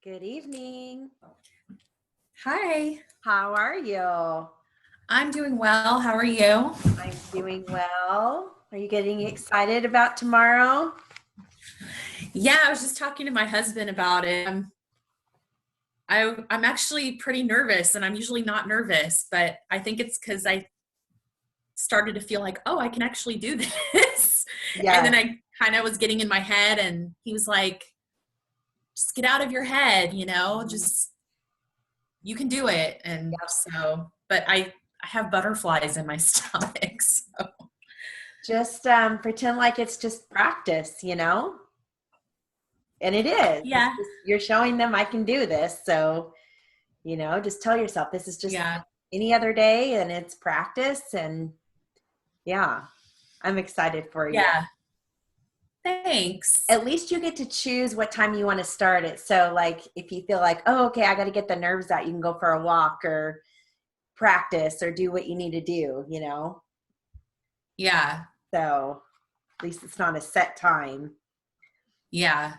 Good evening. Hi, How are you? I'm doing well. How are you? I'm doing well. Are you getting excited about tomorrow? Yeah, I was just talking to my husband about it. I'm actually pretty nervous, and I'm usually not nervous, but I think it's because I started to feel like, oh, I can actually do this. And then Yes. I kind of was getting in my head, and he was like, just get out of your head, just you can do it. And Yep. so, but I have butterflies in my stomach. So. Just pretend like it's just practice, And it is. It's Yeah, just, you're showing them I can do this. So, just tell yourself this is just yeah, any other day and it's practice. And yeah, I'm excited for you. yeah. Thanks. At least you get to choose what time you want to start it. So like if you feel like, oh, okay, I got to get the nerves out, you can go for a walk or practice or do what you need to do. Yeah, So at least it's not a set time. yeah.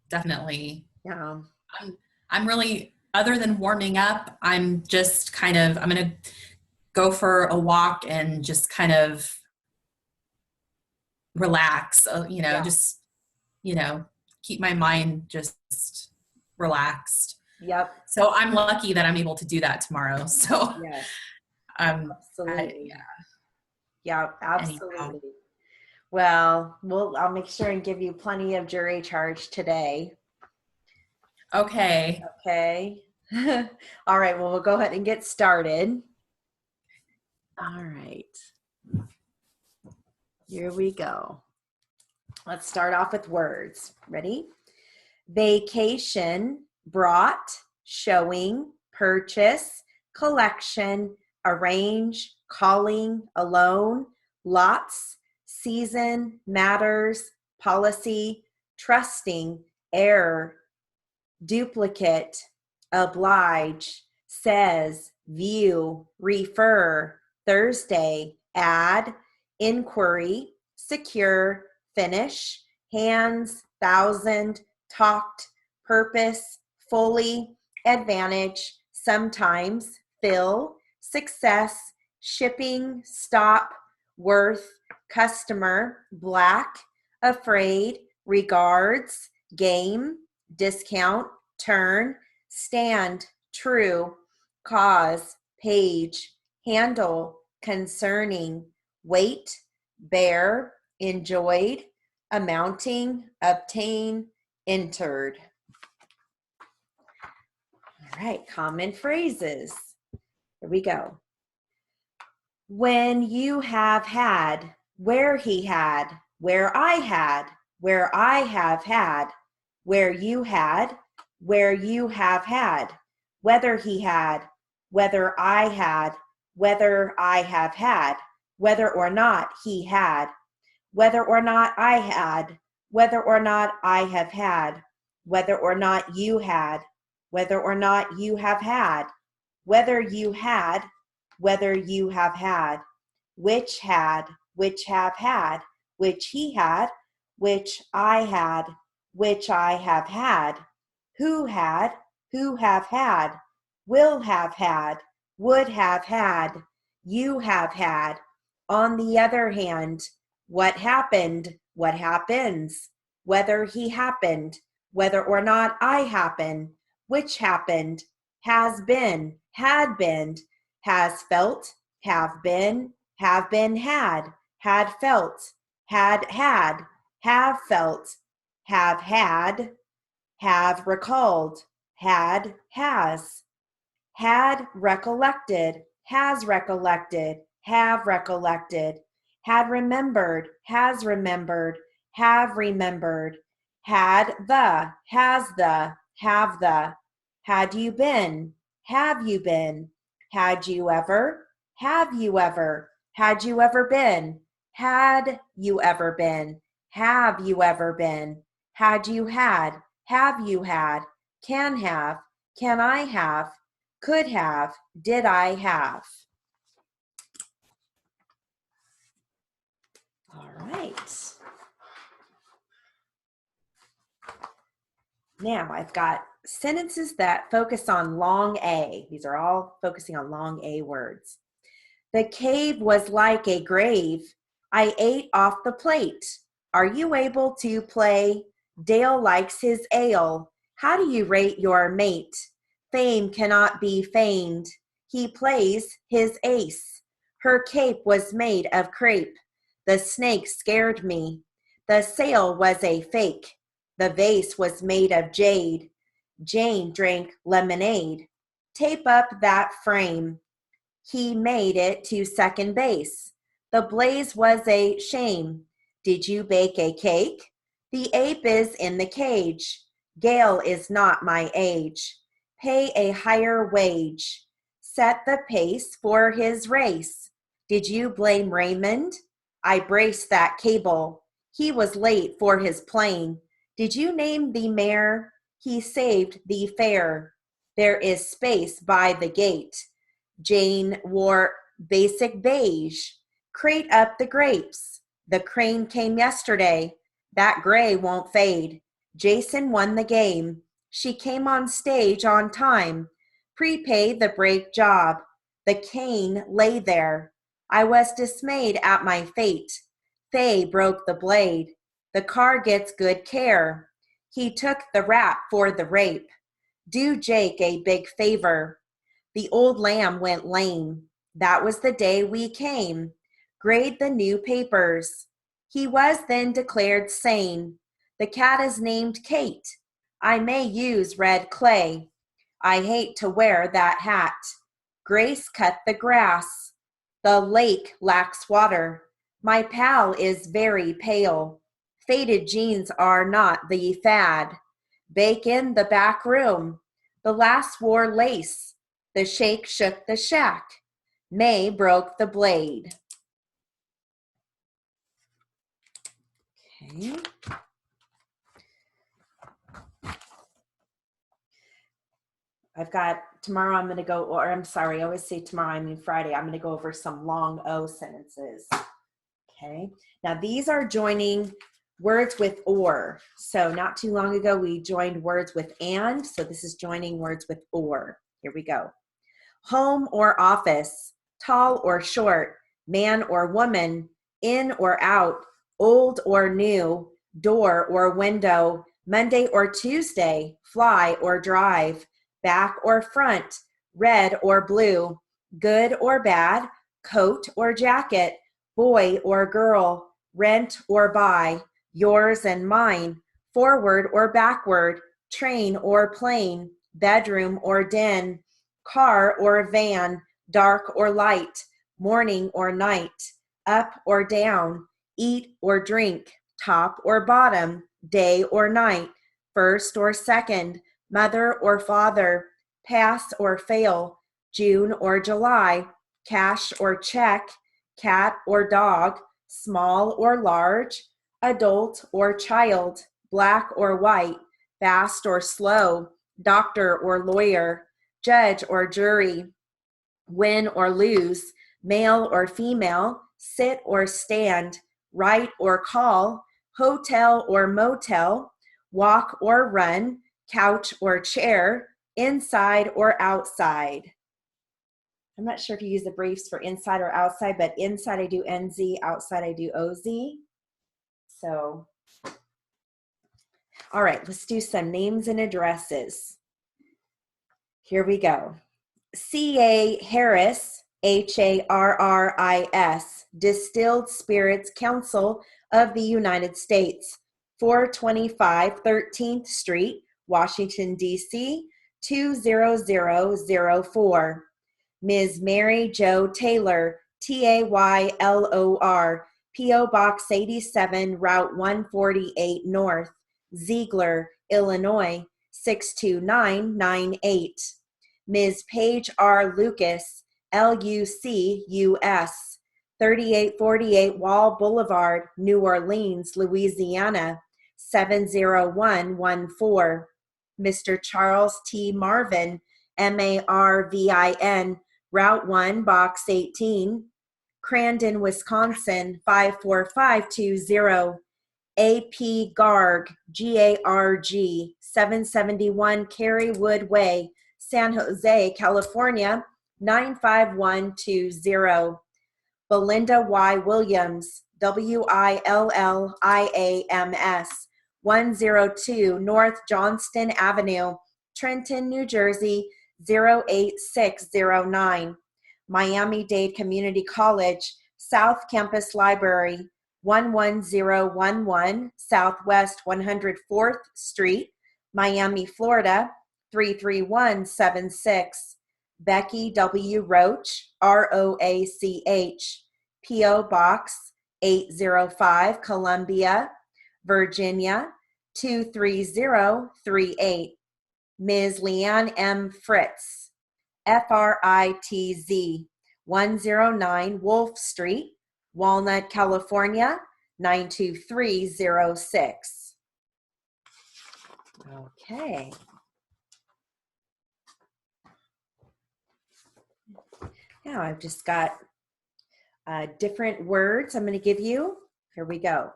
Definitely. Yeah. I'm really, other than warming up, I'm just I'm going to go for a walk and just kind of relax, Yeah. keep my mind just relaxed. Yep. So I'm lucky that I'm able to do that tomorrow. So, Yes. um, Absolutely. yeah, Yeah, anyhow. absolutely. Well, I'll make sure and give you plenty of jury charge today. Okay. Okay. All right. Well, we'll go ahead and get started. All right. Here we go. Let's start off with words. Ready? Vacation, brought, showing, purchase, collection, arrange, calling, alone, lots, season, matters, policy, trusting, error, duplicate, oblige, says, view, refer, Thursday, add, inquiry, secure, finish, hands, thousand, talked, purpose, fully, advantage, sometimes, fill, success, shipping, stop, worth, customer, black, afraid, regards, game, discount, turn, stand, true, cause, page, handle, concerning, weight, bear, enjoyed, amounting, obtain, entered. All right, common phrases. Here we go. When you have had, where he had, where I had, where I have had, where you had, where you have had, whether he had, whether I had, whether I have had, whether or not he had, whether or not I had, whether or not I have had, whether or not you had, whether or not you have had, whether you had, whether you have had, which had, which have had, which he had, which I had, which I have had, who had, who have had, will have had, would have had, you have had. On the other hand, what happened, what happens, whether he happened, whether or not I happen, which happened, has been, had been, has felt, have been had felt, have felt, have had recalled, had recollected, has recollected, have recollected, had remembered, has remembered, have remembered, had the, has the, have the, had you been, have you been, Had you ever? Have you ever? Had you ever been? Had you ever been? Have you ever been? Had you had? Have you had? Can have? Can I have? Could have? Did I have? All right. Now I've got sentences that focus on long A. These are all focusing on long A words. The cave was like a grave. I ate off the plate. Are you able to play? Dale likes his ale. How do you rate your mate? Fame cannot be feigned. He plays his ace. Her cape was made of crepe. The snake scared me. The sail was a fake. The vase was made of jade. Jane drank lemonade. Tape up that frame. He made it to second base. The blaze was a shame. Did you bake a cake? The ape is in the cage. Gail is not my age. Pay a higher wage. Set the pace for his race. Did you blame Raymond? I braced that cable. He was late for his plane. Did you name the mayor? He saved the fare. There is space by the gate. Jane wore basic beige. Crate up the grapes. The crane came yesterday. That gray won't fade. Jason won the game. She came on stage on time. Prepay the break job. The cane lay there. I was dismayed at my fate. Faye broke the blade. The car gets good care. He took the rap for the rape. Do Jake a big favor. The old lamb went lame. That was the day we came. Grade the new papers. He was then declared sane. The cat is named Kate. I may use red clay. I hate to wear that hat. Grace cut the grass. The lake lacks water. My pal is very pale. Faded jeans are not the fad. Bake in the back room. The last wore lace. The shake shook the shack. May broke the blade. Okay. I've got tomorrow I'm going to go, or I'm sorry, I always say tomorrow, I mean Friday. I'm going to go over some long O sentences. Okay. Now these are joining words with or. So not too long ago, we joined words with and. So this is joining words with or. Here we go. Home or office, tall or short, man or woman, in or out, old or new, door or window, Monday or Tuesday, fly or drive, back or front, red or blue, good or bad, coat or jacket, boy or girl, rent or buy, yours and mine, forward or backward, train or plane, bedroom or den, car or van, dark or light, morning or night, up or down, eat or drink, top or bottom, day or night, first or second, mother or father, pass or fail, June or July, cash or check, cat or dog, small or large, adult or child, black or white, fast or slow, doctor or lawyer, judge or jury, win or lose, male or female, sit or stand, write or call, hotel or motel, walk or run, couch or chair, inside or outside. I'm not sure if you use the briefs for inside or outside, but inside I do NZ, outside I do OZ. So, all right, let's do some names and addresses. Here we go. C.A. Harris, Harris, Distilled Spirits Council of the United States, 425 13th Street, Washington, D.C., 20004. Ms. Mary Jo Taylor, Taylor, P.O. Box 87, Route 148 North, Ziegler, Illinois, 62998. Ms. Paige R. Lucas, LUCUS, 3848 Wall Boulevard, New Orleans, Louisiana, 70114. Mr. Charles T. Marvin, Marvin, Route 1, Box 18, Crandon, Wisconsin, 54520. AP Garg, GARG, 771 Carywood Way, San Jose, California, 95120. Belinda Y. Williams, WILLIAMS, 102 North Johnston Avenue, Trenton, New Jersey, 08609. Miami-Dade Community College, South Campus Library, 11011 Southwest 104th Street, Miami, Florida, 33176. Becky W. Roach, ROACH, P.O. Box 805, Columbia, Virginia, 23038. Ms. Leanne M. Fritz, FRITZ, 109 Wolf Street, Walnut, California, 92306. Okay. Now I've just got different words I'm going to give you. Here we go.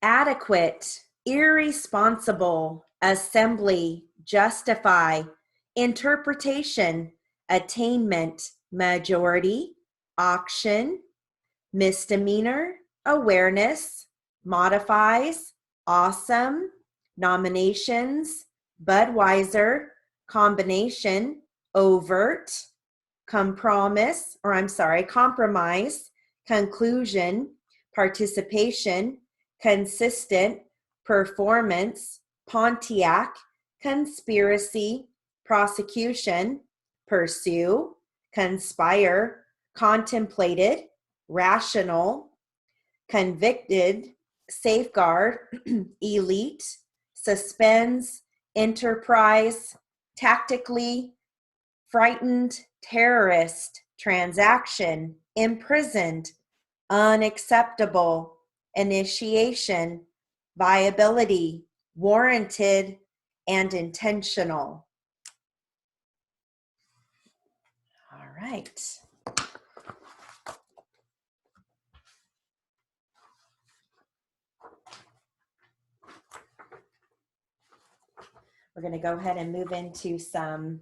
Adequate, irresponsible, assembly, justify, interpretation, attainment, majority, auction, misdemeanor, awareness, modifies, awesome, nominations, Budweiser, combination, overt, compromise, conclusion, participation, consistent, performance, Pontiac, conspiracy, prosecution, pursue, conspire, contemplated, rational, convicted, safeguard, elite, suspends, enterprise, tactically, frightened, terrorist, transaction, imprisoned, unacceptable, initiation, viability, warranted, and intentional. All right. We're going to go ahead and move into some,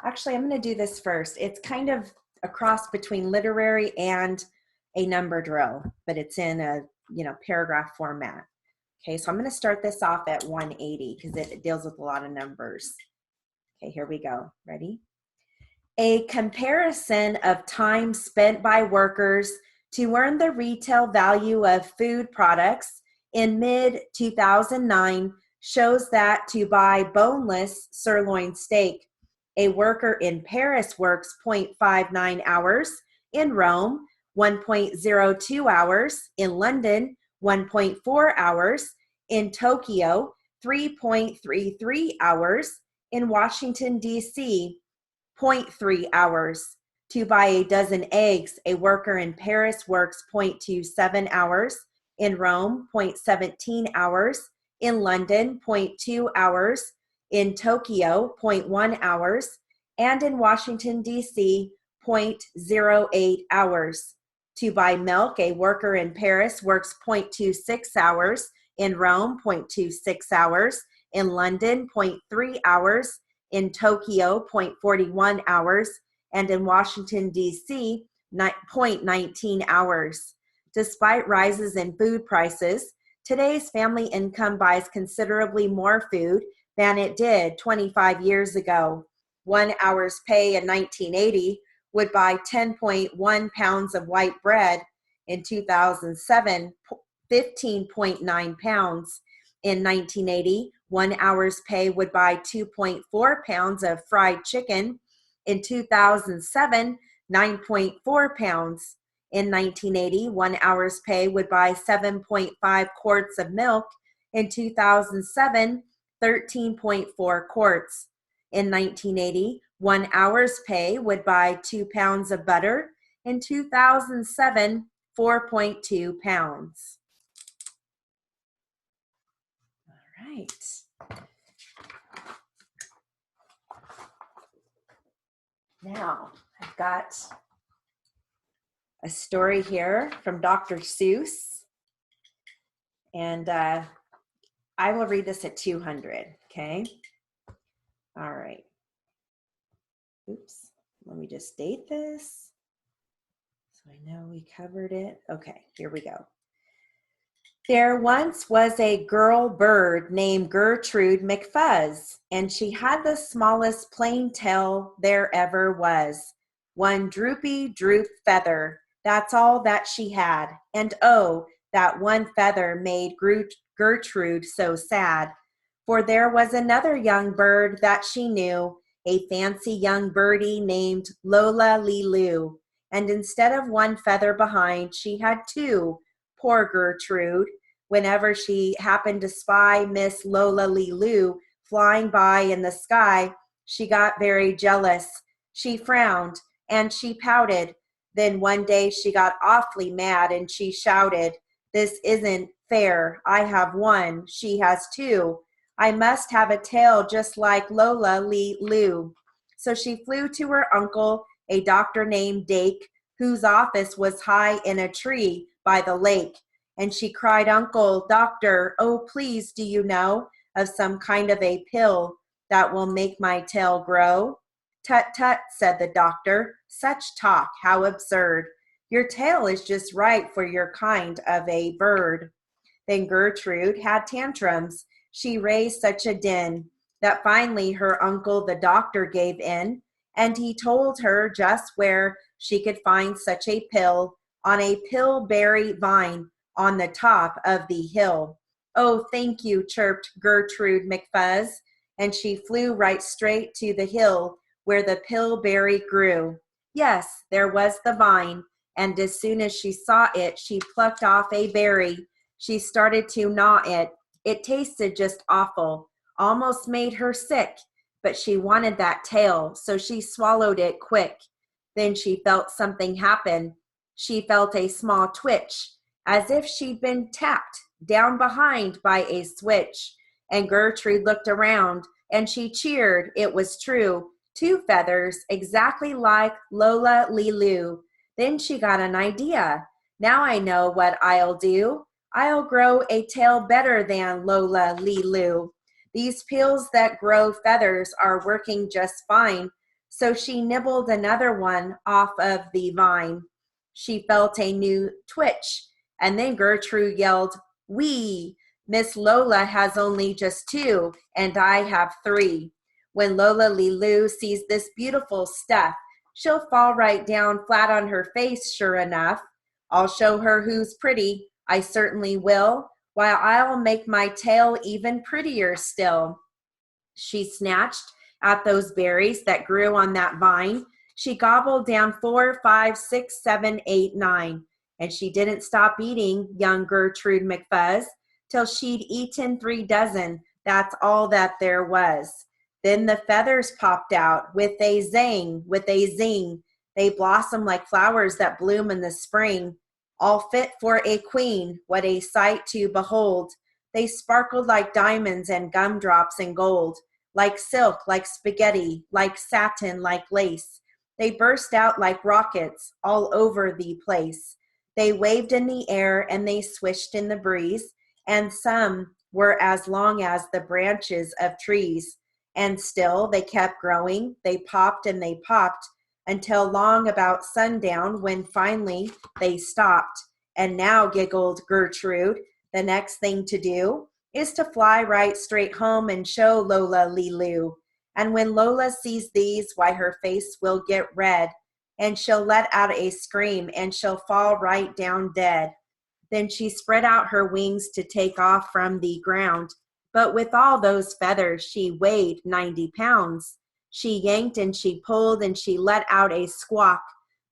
actually, I'm going to do this first. It's kind of a cross between literary and a number drill, but it's in a, paragraph format. Okay, so I'm going to start this off at 180 because it deals with a lot of numbers. Okay, here we go. Ready? A comparison of time spent by workers to earn the retail value of food products in mid-2009 shows that to buy boneless sirloin steak, a worker in Paris works 0.59 hours, in Rome 1.02 hours, in London 1.4 hours, in Tokyo 3.33 hours, in Washington, D.C. 0.3 hours. To buy a dozen eggs, a worker in Paris works 0.27 hours, in Rome 0.17 hours, in London 0.2 hours, in Tokyo 0.1 hours, and in Washington, D.C. 0.08 hours. To buy milk, a worker in Paris works 0.26 hours, in Rome 0.26 hours, in London 0.3 hours, in Tokyo 0.41 hours, and in Washington, D.C. 0.19 hours. Despite rises in food prices, today's family income buys considerably more food than it did 25 years ago. 1 hour's pay in 1980 would buy 10.1 pounds of white bread. In 2007, 15.9 pounds. In 1980, 1 hour's pay would buy 2.4 pounds of fried chicken. In 2007, 9.4 pounds. In 1980, 1 hour's pay would buy 7.5 quarts of milk. In 2007, 13.4 quarts. In 1980, 1 hour's pay would buy 2 pounds of butter. In 2007, 4.2 pounds. All right. Now, I've got a story here from Dr. Seuss, and I will read this at 200, okay? All right. Oops, let me just date this so I know we covered it. Okay, here we go. There once was a girl bird named Gertrude McFuzz, and she had the smallest plain tail there ever was. One droopy droop feather, that's all that she had. And oh, that one feather made Gertrude so sad. For there was another young bird that she knew, a fancy young birdie named Lola Lee Loo. And instead of one feather behind, she had two. Poor Gertrude. Whenever she happened to spy Miss Lola Lee Loo flying by in the sky, she got very jealous. She frowned and she pouted. Then one day she got awfully mad and she shouted, "This isn't fair. I have one. She has two. I must have a tail just like Lola Lee Loo." So she flew to her uncle, a doctor named Dake, whose office was high in a tree by the lake. And she cried, "Uncle, doctor, oh, please, do you know of some kind of a pill that will make my tail grow?" "Tut, tut," said the doctor, "such talk, how absurd. Your tail is just right for your kind of a bird." Then Gertrude had tantrums. She raised such a din that finally her uncle, the doctor, gave in, and he told her just where she could find such a pill, on a pillberry vine on the top of the hill. "Oh, thank you," chirped Gertrude McFuzz, and she flew right straight to the hill where the pillberry grew. Yes, there was the vine, and as soon as she saw it, she plucked off a berry. She started to gnaw it. It tasted just awful, almost made her sick, but she wanted that tail, so she swallowed it quick. Then she felt something happen. She felt a small twitch, as if she'd been tapped down behind by a switch. And Gertrude looked around, and she cheered. It was true. Two feathers, exactly like Lola Lee Loo. Then she got an idea. "Now I know what I'll do. I'll grow a tail better than Lola Lee Loo. These pills that grow feathers are working just fine." So she nibbled another one off of the vine. She felt a new twitch. And then Gertrude yelled, "Wee! Miss Lola has only just two, and I have three. When Lola Lee Loo sees this beautiful stuff, she'll fall right down flat on her face, sure enough. I'll show her who's pretty, I certainly will, while I'll make my tail even prettier still." She snatched at those berries that grew on that vine. She gobbled down 4, 5, 6, 7, 8, 9. And she didn't stop eating, young Gertrude McFuzz, till she'd eaten 3 dozen. That's all that there was. Then the feathers popped out with a zang, with a zing. They blossomed like flowers that bloom in the spring, all fit for a queen. What a sight to behold. They sparkled like diamonds and gumdrops and gold, like silk, like spaghetti, like satin, like lace. They burst out like rockets all over the place. They waved in the air and they swished in the breeze, and some were as long as the branches of trees. And still they kept growing. They popped and they popped until long about sundown, when finally they stopped. "And now," giggled Gertrude, "the next thing to do is to fly right straight home and show Lola Lee Loo. And when Lola sees these, why, her face will get red, and she'll let out a scream, and she'll fall right down dead." Then she spread out her wings to take off from the ground. But with all those feathers, she weighed 90 pounds. She yanked and she pulled and she let out a squawk.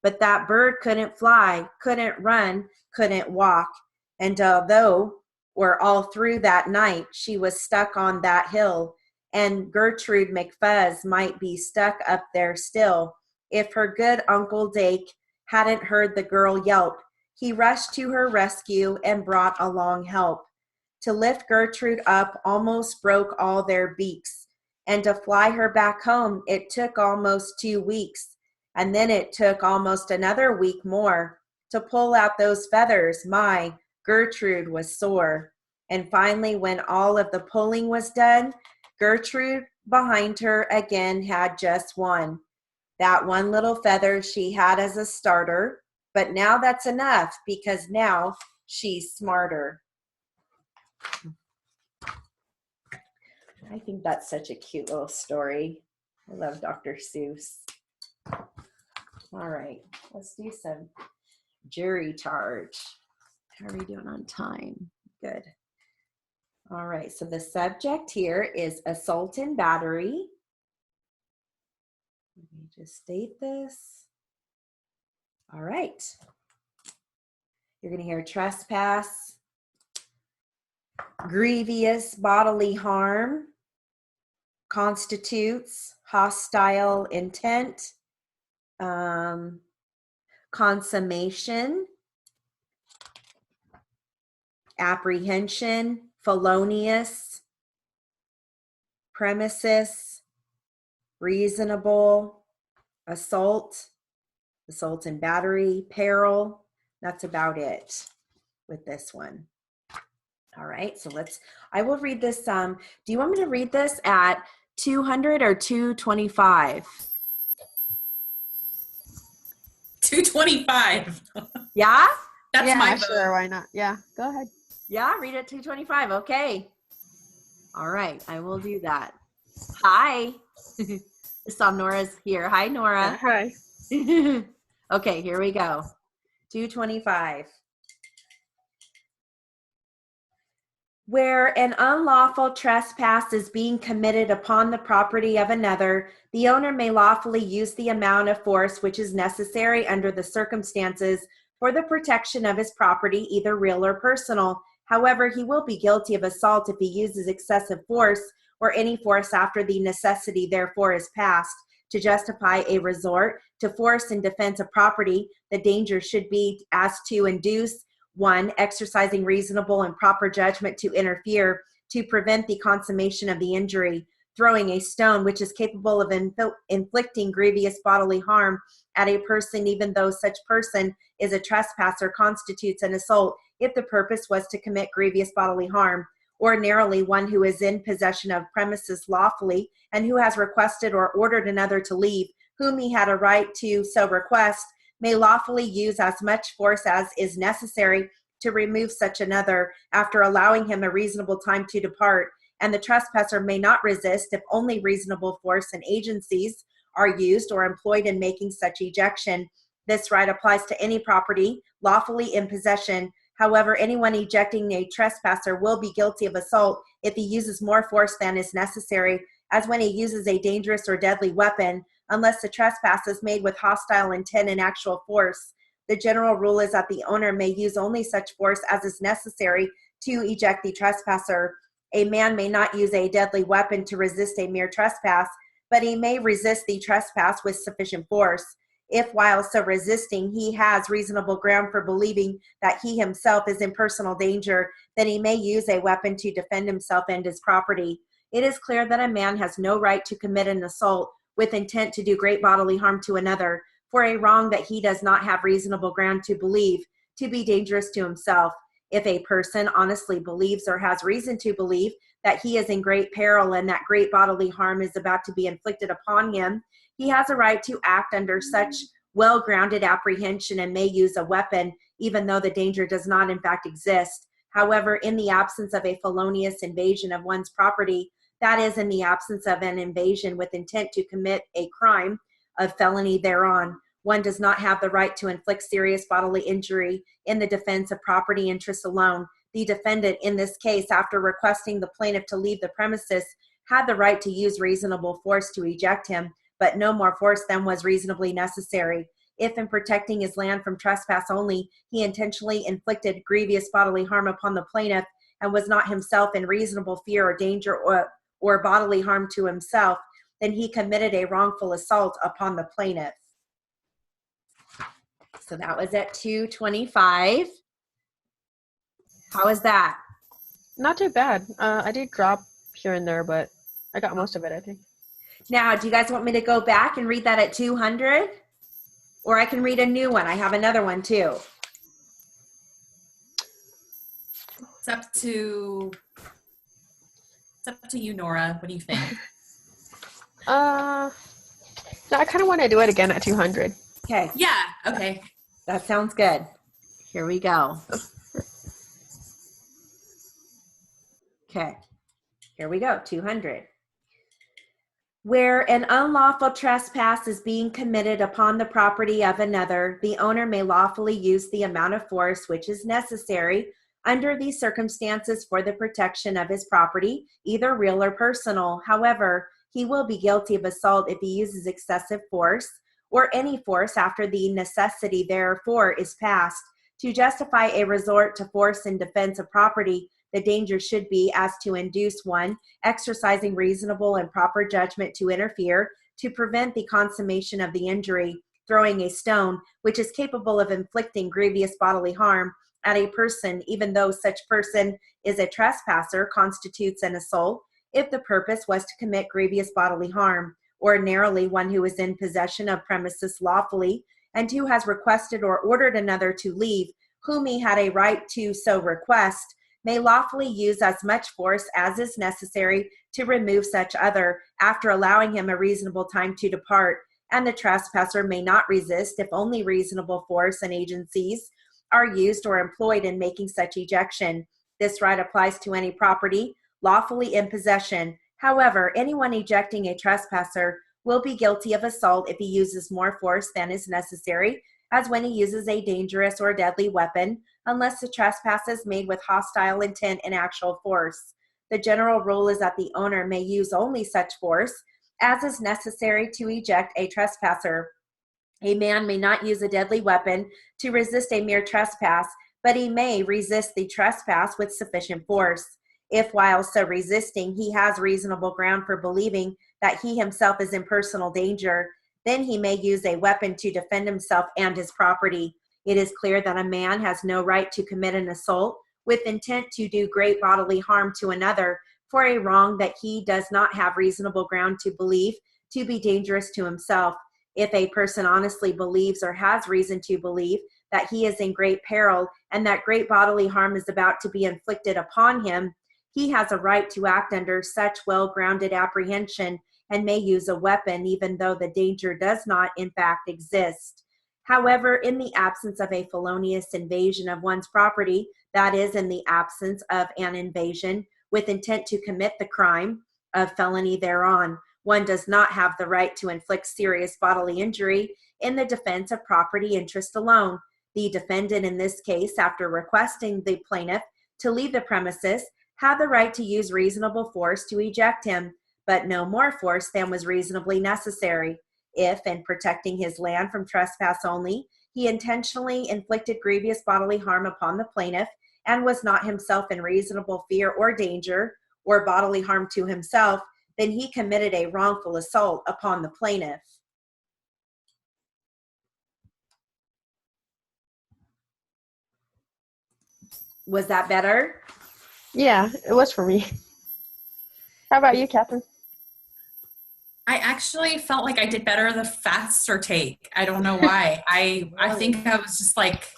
But that bird couldn't fly, couldn't run, couldn't walk. And although, or all through that night, she was stuck on that hill, and Gertrude McFuzz might be stuck up there still. If her good Uncle Dake hadn't heard the girl yelp, he rushed to her rescue and brought along help. To lift Gertrude up almost broke all their beaks, and to fly her back home it took almost 2 weeks, and then it took almost another week more. To pull out those feathers, my, Gertrude was sore. And finally, when all of the pulling was done, Gertrude behind her again had just one. That one little feather she had as a starter, but now that's enough because now she's smarter. I think that's such a cute little story. I love Dr. Seuss. All right, let's do some jury charge. How are we doing on time? Good. All right, so the subject here is assault and battery. Let me just state this. All right. You're going to hear trespass, grievous bodily harm, constitutes hostile intent, consummation, apprehension, felonious, premises, reasonable, assault, assault and battery, peril. That's about it with this one. All right, so I will read this. Do you want me to read this at 200 or 225? 225. Yeah? That's my vote. Sure, why not? Yeah, go ahead. Yeah, read it 225. Okay. All right, I will do that. Hi. Nora's here. Hi, Nora. Hi. Okay, here we go. 225. Where an unlawful trespass is being committed upon the property of another, the owner may lawfully use the amount of force which is necessary under the circumstances for the protection of his property, either real or personal. However, he will be guilty of assault if he uses excessive force or any force after the necessity therefore is past to justify a resort to force in defense of property. The danger should be as to induce 1, exercising reasonable and proper judgment to interfere to prevent the consummation of the injury, throwing a stone which is capable of inflicting grievous bodily harm at a person, even though such person is a trespasser, constitutes an assault if the purpose was to commit grievous bodily harm. Ordinarily, one who is in possession of premises lawfully and who has requested or ordered another to leave, whom he had a right to so request, may lawfully use as much force as is necessary to remove such another after allowing him a reasonable time to depart, and the trespasser may not resist if only reasonable force and agencies are used or employed in making such ejection. This right applies to any property lawfully in possession. However, anyone ejecting a trespasser will be guilty of assault if he uses more force than is necessary, as when he uses a dangerous or deadly weapon, unless the trespass is made with hostile intent and actual force. The general rule is that the owner may use only such force as is necessary to eject the trespasser. A man may not use a deadly weapon to resist a mere trespass, but he may resist the trespass with sufficient force. If while so resisting he has reasonable ground for believing that he himself is in personal danger, then he may use a weapon to defend himself and his property. It is clear that a man has no right to commit an assault with intent to do great bodily harm to another for a wrong that he does not have reasonable ground to believe to be dangerous to himself. If a person honestly believes or has reason to believe that he is in great peril and that great bodily harm is about to be inflicted upon him, he has a right to act under such well-grounded apprehension and may use a weapon, even though the danger does not in fact exist. However, in the absence of a felonious invasion of one's property, that is, in the absence of an invasion with intent to commit a crime of felony thereon, one does not have the right to inflict serious bodily injury in the defense of property interests alone. The defendant, in this case, after requesting the plaintiff to leave the premises, had the right to use reasonable force to eject him, but no more force than was reasonably necessary. If in protecting his land from trespass only, he intentionally inflicted grievous bodily harm upon the plaintiff and was not himself in reasonable fear or danger or bodily harm to himself, then he committed a wrongful assault upon the plaintiff. So that was at 225. How is that? Not too bad. I did drop here and there, but I got most of it, I think. Now, do you guys want me to go back and read that at 200? Or I can read a new one. I have another one too. It's up to you, Nora. What do you think? No, I kind of want to do it again at 200. Okay. Yeah. Okay. That sounds good. Here we go. Okay. Here we go. 200. Where an unlawful trespass is being committed upon the property of another, the owner may lawfully use the amount of force which is necessary under these circumstances for the protection of his property, either real or personal. However, he will be guilty of assault if he uses excessive force or any force after the necessity therefore is past. To justify a resort to force in defense of property, the danger should be as to induce one exercising reasonable and proper judgment to interfere to prevent the consummation of the injury, throwing a stone, which is capable of inflicting grievous bodily harm at a person, even though such person is a trespasser, constitutes an assault, if the purpose was to commit grievous bodily harm. Ordinarily, one who is in possession of premises lawfully and who has requested or ordered another to leave, whom he had a right to so request, may lawfully use as much force as is necessary to remove such other, after allowing him a reasonable time to depart, and the trespasser may not resist if only reasonable force and agencies are used or employed in making such ejection. This right applies to any property lawfully in possession. However, anyone ejecting a trespasser will be guilty of assault if he uses more force than is necessary, as when he uses a dangerous or deadly weapon, unless the trespass is made with hostile intent and actual force. The general rule is that the owner may use only such force as is necessary to eject a trespasser. A man may not use a deadly weapon to resist a mere trespass, but he may resist the trespass with sufficient force. If while so resisting he has reasonable ground for believing that he himself is in personal danger, then he may use a weapon to defend himself and his property. It is clear that a man has no right to commit an assault with intent to do great bodily harm to another for a wrong that he does not have reasonable ground to believe to be dangerous to himself. If a person honestly believes or has reason to believe that he is in great peril and that great bodily harm is about to be inflicted upon him, he has a right to act under such well-grounded apprehension and may use a weapon even though the danger does not in fact exist. However, in the absence of a felonious invasion of one's property, that is, in the absence of an invasion with intent to commit the crime of felony thereon, one does not have the right to inflict serious bodily injury in the defense of property interest alone. The defendant in this case, after requesting the plaintiff to leave the premises, had the right to use reasonable force to eject him, but no more force than was reasonably necessary. If, in protecting his land from trespass only, he intentionally inflicted grievous bodily harm upon the plaintiff and was not himself in reasonable fear or danger or bodily harm to himself, then he committed a wrongful assault upon the plaintiff. Was that better? Yeah, it was for me. How about you, Catherine? I actually felt like I did better the faster take. I don't know why. I think I was just like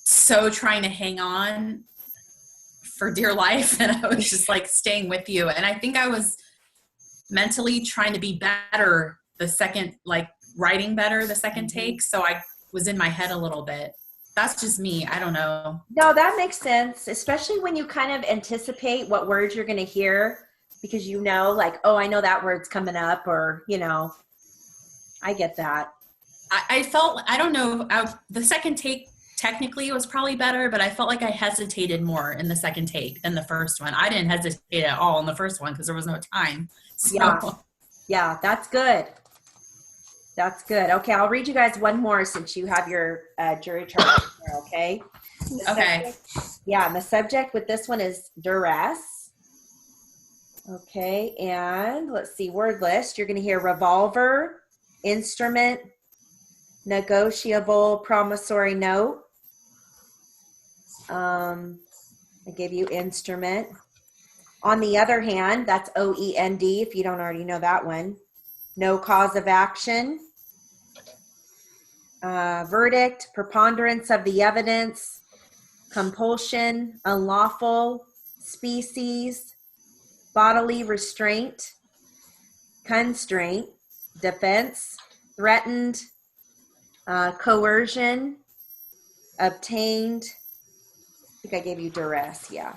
so trying to hang on for dear life, and I was just like staying with you. And I think I was mentally trying to be better the second, like writing better the second take. So I was in my head a little bit. That's just me. I don't know. No, that makes sense, especially when you kind of anticipate what words you're going to hear because you know, like, oh, I know that word's coming up, or, you know, I get that. I felt, I don't know, the second take technically was probably better, but I felt like I hesitated more in the second take than the first one. I didn't hesitate at all in the first one because there was no time. So. Yeah, that's good. That's good. Okay, I'll read you guys one more since you have your jury charge there, okay? Okay. And the subject with this one is duress. Okay, and let's see, word list. You're going to hear revolver, instrument, negotiable promissory note. I gave you instrument. On the other hand, that's OEND if you don't already know that one. No cause of action. Verdict, preponderance of the evidence, compulsion, unlawful, species, bodily restraint, constraint, defense, threatened, coercion, obtained. I think I gave you duress. Yeah.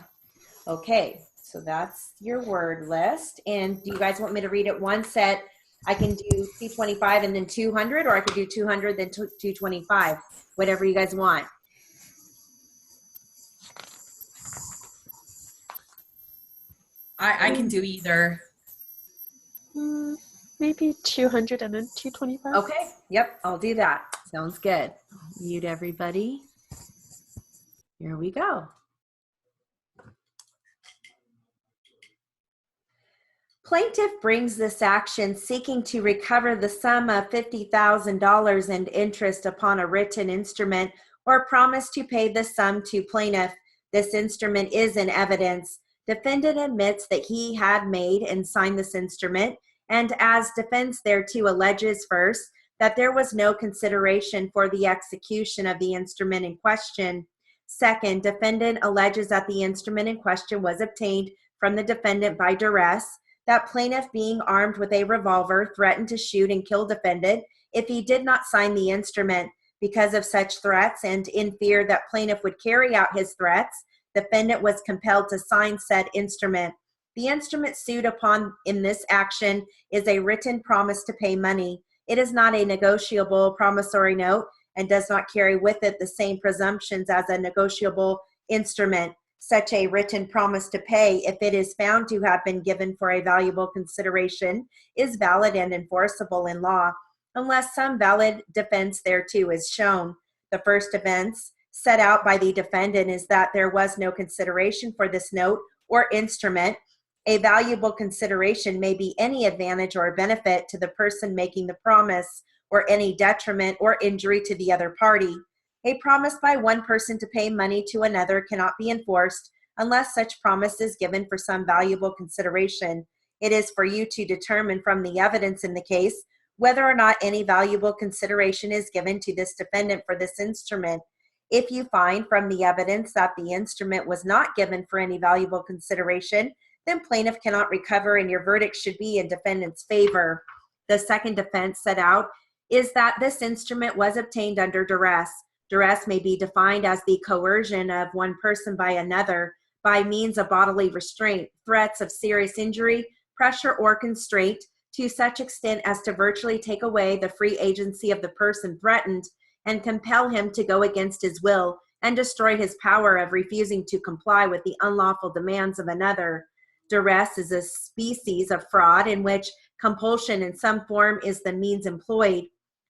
Okay. So that's your word list. And do you guys want me to read it one set? I can do 225 and then 200, or I could do 200 then 225. Whatever you guys want. I can do either. Maybe 200 and then 225. Okay. Yep. I'll do that. Sounds good. Mute everybody. Here we go. Plaintiff brings this action seeking to recover the sum of $50,000 and interest upon a written instrument or promise to pay the sum to plaintiff. This instrument is in evidence. Defendant admits that he had made and signed this instrument, and as defense thereto alleges first that there was no consideration for the execution of the instrument in question. Second, defendant alleges that the instrument in question was obtained from the defendant by duress, that plaintiff, being armed with a revolver, threatened to shoot and kill defendant if he did not sign the instrument. Because of such threats and in fear that plaintiff would carry out his threats, defendant was compelled to sign said instrument. The instrument sued upon in this action is a written promise to pay money. It is not a negotiable promissory note and does not carry with it the same presumptions as a negotiable instrument. Such a written promise to pay, if it is found to have been given for a valuable consideration, is valid and enforceable in law, unless some valid defense thereto is shown. The first defense set out by the defendant is that there was no consideration for this note or instrument. A valuable consideration may be any advantage or benefit to the person making the promise, or any detriment or injury to the other party. A promise by one person to pay money to another cannot be enforced unless such promise is given for some valuable consideration. It is for you to determine from the evidence in the case whether or not any valuable consideration is given to this defendant for this instrument. If you find from the evidence that the instrument was not given for any valuable consideration, then plaintiff cannot recover and your verdict should be in defendant's favor. The second defense set out is that this instrument was obtained under duress. Duress may be defined as the coercion of one person by another by means of bodily restraint, threats of serious injury, pressure, or constraint to such extent as to virtually take away the free agency of the person threatened and compel him to go against his will and destroy his power of refusing to comply with the unlawful demands of another. Duress is a species of fraud in which compulsion in some form is the means employed.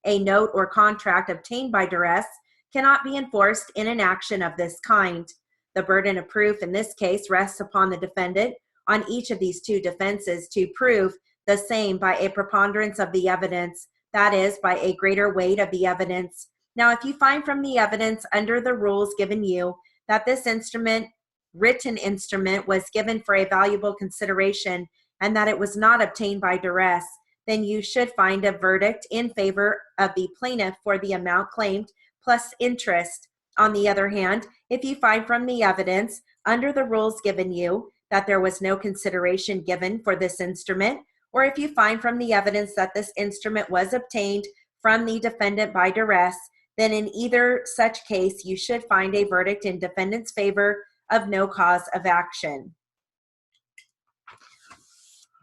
A note or contract obtained by duress cannot be enforced in an action of this kind. The burden of proof in this case rests upon the defendant on each of these two defenses to prove the same by a preponderance of the evidence, that is, by a greater weight of the evidence. Now, if you find from the evidence under the rules given you that this instrument, written instrument, was given for a valuable consideration and that it was not obtained by duress, then you should find a verdict in favor of the plaintiff for the amount claimed plus interest. On the other hand, if you find from the evidence under the rules given you that there was no consideration given for this instrument, or if you find from the evidence that this instrument was obtained from the defendant by duress, then in either such case, you should find a verdict in defendant's favor of no cause of action.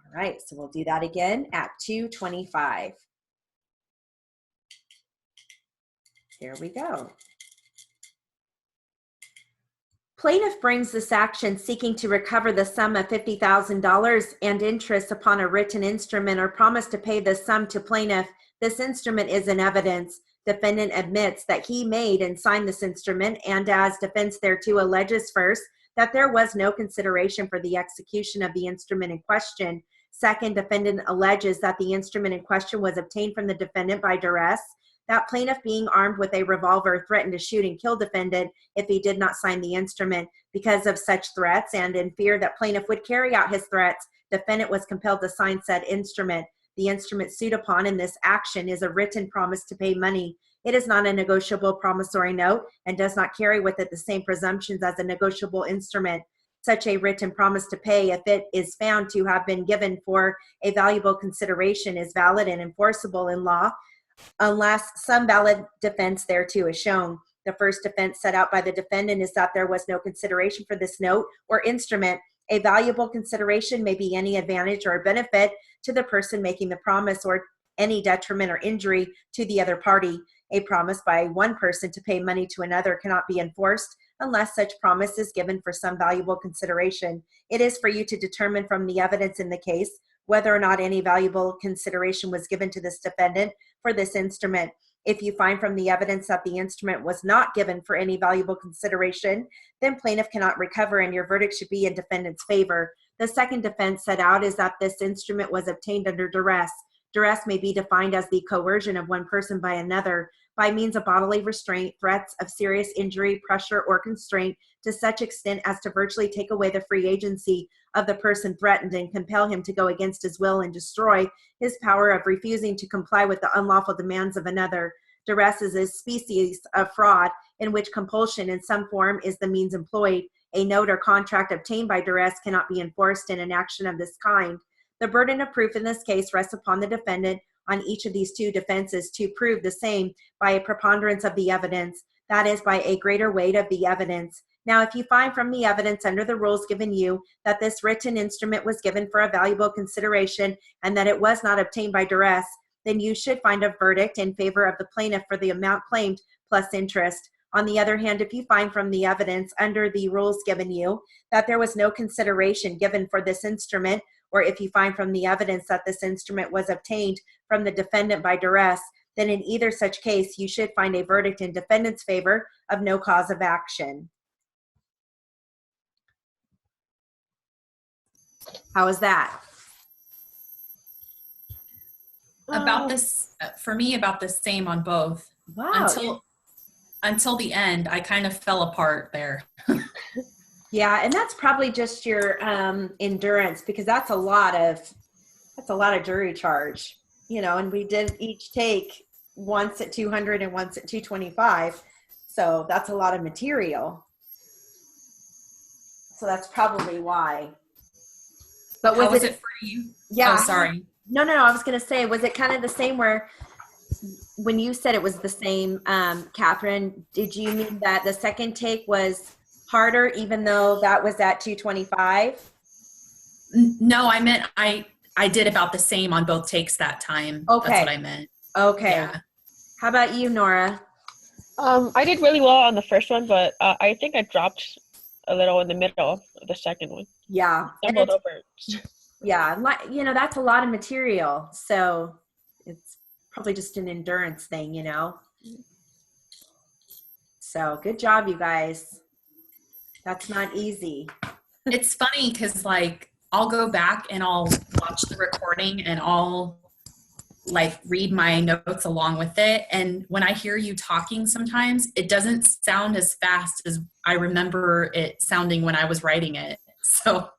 All right, so we'll do that again at 225. Here we go. Plaintiff brings this action seeking to recover the sum of $50,000 and interest upon a written instrument or promise to pay this sum to plaintiff. This instrument is in evidence. Defendant admits that he made and signed this instrument, and as defense thereto alleges first that there was no consideration for the execution of the instrument in question. Second, defendant alleges that the instrument in question was obtained from the defendant by duress. That plaintiff, being armed with a revolver, threatened to shoot and kill defendant if he did not sign the instrument. Because of such threats and in fear that plaintiff would carry out his threats, defendant was compelled to sign said instrument. The instrument sued upon in this action is a written promise to pay money. It is not a negotiable promissory note and does not carry with it the same presumptions as a negotiable instrument. Such a written promise to pay, if it is found to have been given for a valuable consideration, is valid and enforceable in law, unless some valid defense thereto is shown. The first defense set out by the defendant is that there was no consideration for this note or instrument. A valuable consideration may be any advantage or benefit to the person making the promise, or any detriment or injury to the other party. A promise by one person to pay money to another cannot be enforced unless such promise is given for some valuable consideration. It is for you to determine from the evidence in the case whether or not any valuable consideration was given to this defendant for this instrument. If you find from the evidence that the instrument was not given for any valuable consideration, then plaintiff cannot recover and your verdict should be in defendant's favor. The second defense set out is that this instrument was obtained under duress. Duress may be defined as the coercion of one person by another by means of bodily restraint, threats of serious injury, pressure, or constraint to such extent as to virtually take away the free agency of the person threatened and compel him to go against his will and destroy his power of refusing to comply with the unlawful demands of another. Duress is a species of fraud in which compulsion in some form is the means employed. A note or contract obtained by duress cannot be enforced in an action of this kind. The burden of proof in this case rests upon the defendant on each of these two defenses to prove the same by a preponderance of the evidence, that is, by a greater weight of the evidence. Now, if you find from the evidence under the rules given you that this written instrument was given for a valuable consideration and that it was not obtained by duress, then you should find a verdict in favor of the plaintiff for the amount claimed plus interest. On the other hand, if you find from the evidence under the rules given you that there was no consideration given for this instrument, or if you find from the evidence that this instrument was obtained from the defendant by duress, then in either such case, you should find a verdict in defendant's favor of no cause of action. How is that? About this, for me, about the same on both. Wow. Until the end, I kind of fell apart there. Yeah, and that's probably just your endurance, because that's a lot of jury charge, you know, and we did each take once at 200 and once at 225. So that's a lot of material. So that's probably why. But How was it for you? Yeah. Oh, sorry. No. I was going to say, was it kind of the same where when you said it was the same, Catherine, did you mean that the second take was harder even though that was at 225? No, I meant I did about the same on both takes that time. Okay. That's what I meant. Okay. Yeah. How about you, Nora? I did really well on the first one, but I think I dropped a little in the middle of the second one. Yeah. Stumbled over. Yeah. You know, that's a lot of material. So it's probably just an endurance thing, you know? So good job, you guys. That's not easy. It's funny because, like, I'll go back and I'll watch the recording and I'll, like, read my notes along with it. And when I hear you talking sometimes, it doesn't sound as fast as I remember it sounding when I was writing it. So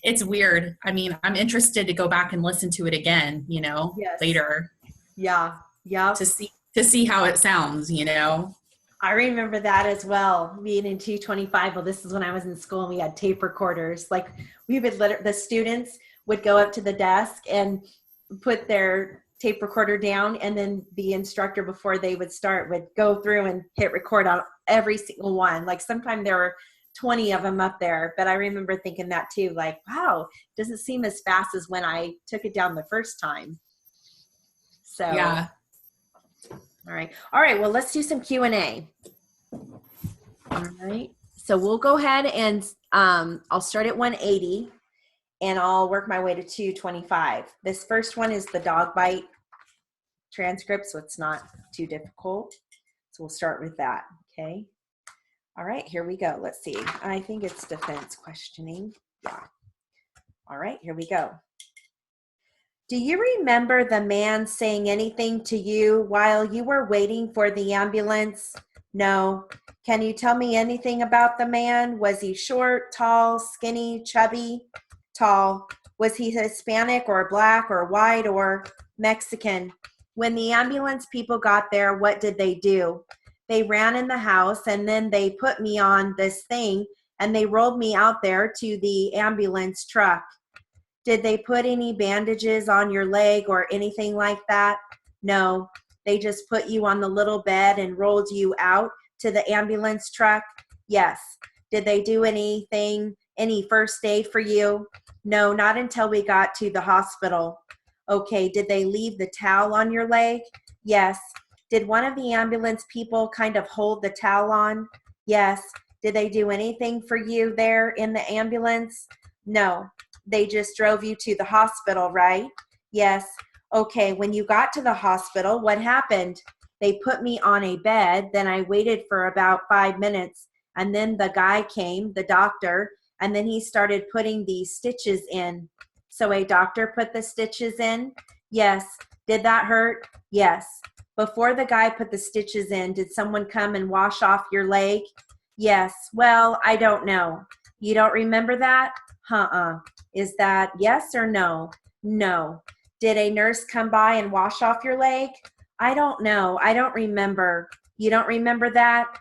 it's weird. I mean, I'm interested to go back and listen to it again, you know, Yes. later. Yeah. Yeah. To see how it sounds, you know. I remember that as well, being in 225. Well, this is when I was in school and we had tape recorders. Like, we would the students would go up to the desk and put their tape recorder down, and then the instructor, before they would start, would go through and hit record on every single one. Like, sometimes there were 20 of them up there, but I remember thinking that too, like, wow, it doesn't seem as fast as when I took it down the first time. So Yeah. All right. Well, let's do some Q&A. All right. So we'll go ahead and I'll start at 180 and I'll work my way to 225. This first one is the dog bite transcript, so it's not too difficult. So we'll start with that. Okay. All right, here we go. Let's see. I think it's defense questioning. Yeah. All right, here we go. Do you remember the man saying anything to you while you were waiting for the ambulance? No. Can you tell me anything about the man? Was he short, tall, skinny, chubby? Tall. Was he Hispanic or black or white or Mexican? When the ambulance people got there, what did they do? They ran in the house and then they put me on this thing and they rolled me out there to the ambulance truck. Did they put any bandages on your leg or anything like that? No, they just put you on the little bed and rolled you out to the ambulance truck? Yes. Did they do anything, any first aid for you? No, not until we got to the hospital. Okay, did they leave the towel on your leg? Yes. Did one of the ambulance people kind of hold the towel on? Yes. Did they do anything for you there in the ambulance? No. They just drove you to the hospital, right? Yes. Okay, when you got to the hospital, what happened? They put me on a bed, then I waited for about 5 minutes, and then the guy came, the doctor, and then he started putting these stitches in. So a doctor put the stitches in? Yes. Did that hurt? Yes. Before the guy put the stitches in, did someone come and wash off your leg? Yes. Well, I don't know. You don't remember that? Is that yes or no? No. Did a nurse come by and wash off your leg? I don't know. I don't remember. You don't remember that?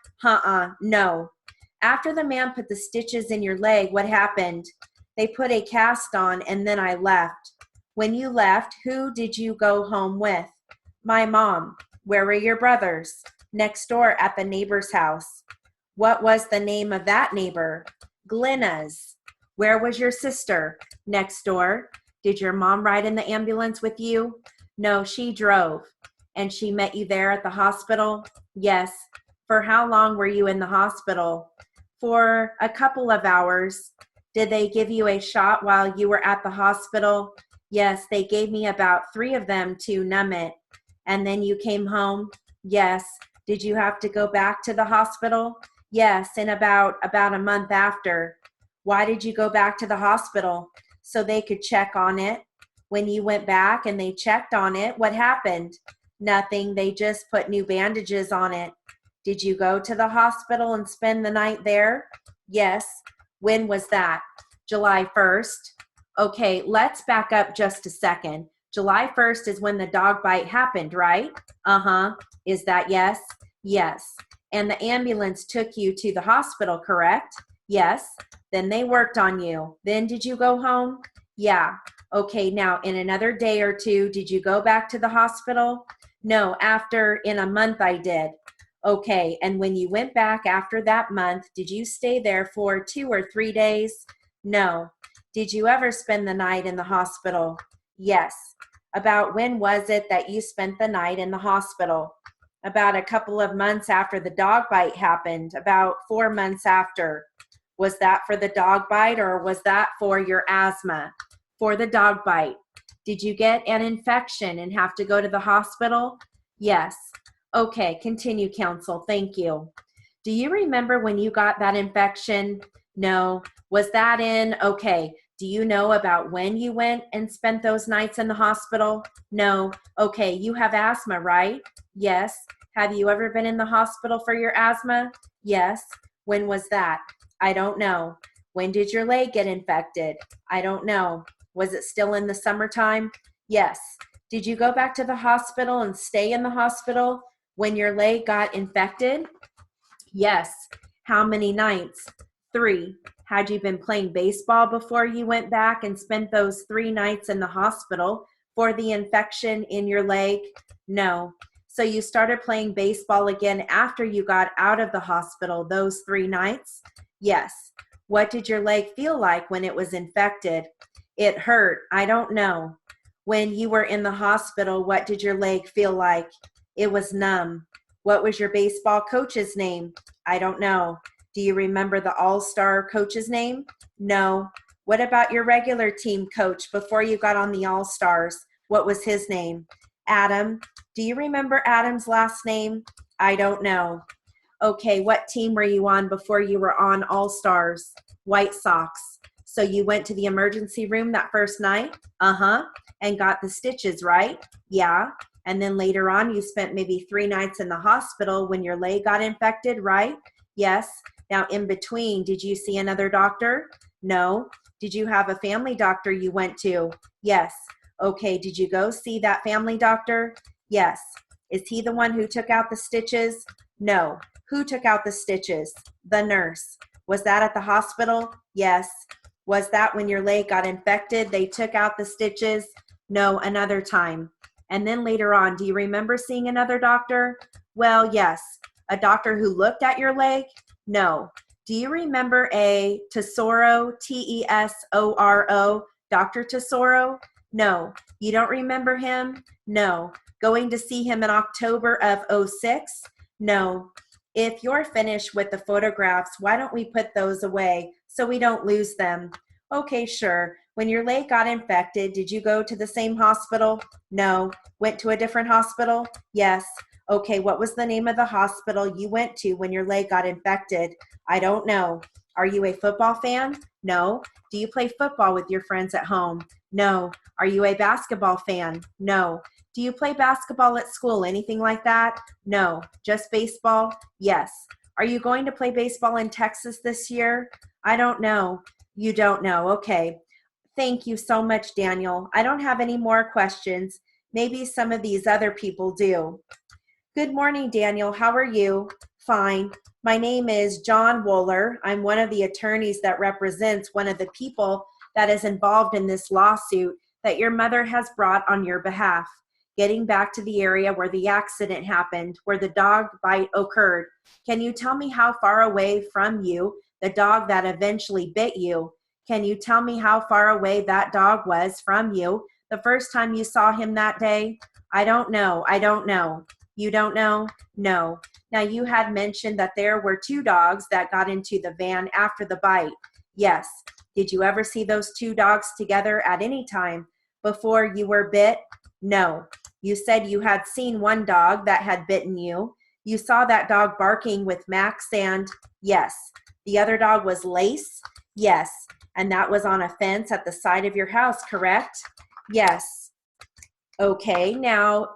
No. After the man put the stitches in your leg, what happened? They put a cast on and then I left. When you left, who did you go home with? My mom. Where were your brothers? Next door at the neighbor's house. What was the name of that neighbor? Glenna's. Where was your sister? Next door. Did your mom ride in the ambulance with you? No, she drove. And she met you there at the hospital? Yes. For how long were you in the hospital? For a couple of hours. Did they give you a shot while you were at the hospital? Yes, they gave me about 3 of them to numb it. And then you came home? Yes. Did you have to go back to the hospital? Yes, in about a month after. Why did you go back to the hospital? So they could check on it. When you went back and they checked on it, what happened? Nothing. They just put new bandages on it. Did you go to the hospital and spend the night there? Yes. When was that? July 1st. Okay, let's back up just a second. July 1st is when the dog bite happened, right? Is that yes? Yes. And the ambulance took you to the hospital, correct? Yes. Then they worked on you. Then did you go home? Yeah. Okay, now in another day or 2, did you go back to the hospital? No, in a month I did. Okay, and when you went back after that month, did you stay there for 2 or 3 days? No. Did you ever spend the night in the hospital? Yes. About when was it that you spent the night in the hospital? About a couple of months after the dog bite happened, about 4 months after. Was that for the dog bite or was that for your asthma? For the dog bite. Did you get an infection and have to go to the hospital? Yes. Okay, continue, counsel. Thank you. Do you remember when you got that infection? No. Was that okay. Do you know about when you went and spent those nights in the hospital? No. Okay, you have asthma, right? Yes. Have you ever been in the hospital for your asthma? Yes. When was that? I don't know. When did your leg get infected? I don't know. Was it still in the summertime? Yes. Did you go back to the hospital and stay in the hospital when your leg got infected? Yes. How many nights? 3. Had you been playing baseball before you went back and spent those 3 nights in the hospital for the infection in your leg? No. So you started playing baseball again after you got out of the hospital those 3 nights? Yes. What did your leg feel like when it was infected? It hurt. I don't know. When you were in the hospital, what did your leg feel like? It was numb. What was your baseball coach's name? I don't know. Do you remember the all-star coach's name? No. What about your regular team coach before you got on the all-stars? What was his name? Adam. Do you remember Adam's last name? I don't know. Okay, what team were you on before you were on All Stars? White Sox. So you went to the emergency room that first night? Uh-huh. And got the stitches, right? Yeah. And then later on, you spent maybe 3 nights in the hospital when your leg got infected, right? Yes. Now, in between, did you see another doctor? No. Did you have a family doctor you went to? Yes. Okay, did you go see that family doctor? Yes. Is he the one who took out the stitches? No. Who took out the stitches? The nurse. Was that at the hospital? Yes. Was that when your leg got infected, they took out the stitches? No, another time. And then later on, do you remember seeing another doctor? Well, yes. A doctor who looked at your leg? No. Do you remember a Tesoro, Tesoro, Dr. Tesoro? No. You don't remember him? No. Going to see him in October of '06? No. If you're finished with the photographs, why don't we put those away so we don't lose them? Okay, sure. When your leg got infected, did you go to the same hospital? No. Went to a different hospital? Yes. Okay, what was the name of the hospital you went to when your leg got infected? I don't know. Are you a football fan? No. Do you play football with your friends at home? No. Are you a basketball fan? No. Do you play basketball at school? Anything like that? No. Just baseball? Yes. Are you going to play baseball in Texas this year? I don't know. You don't know. Okay. Thank you so much, Daniel. I don't have any more questions. Maybe some of these other people do. Good morning, Daniel. How are you? Fine. My name is John Wohler. I'm one of the attorneys that represents one of the people that is involved in this lawsuit that your mother has brought on your behalf. Getting back to the area where the accident happened, where the dog bite occurred, can you tell me how far away from you the dog that eventually bit you? Can you tell me how far away that dog was from you the first time you saw him that day? I don't know. I don't know. You don't know? No. Now, you had mentioned that there were 2 dogs that got into the van after the bite. Yes. Did you ever see those 2 dogs together at any time before you were bit? No. You said you had seen one dog that had bitten you. You saw that dog barking with Max and, yes. The other dog was Lace? Yes. And that was on a fence at the side of your house, correct? Yes. Okay, now,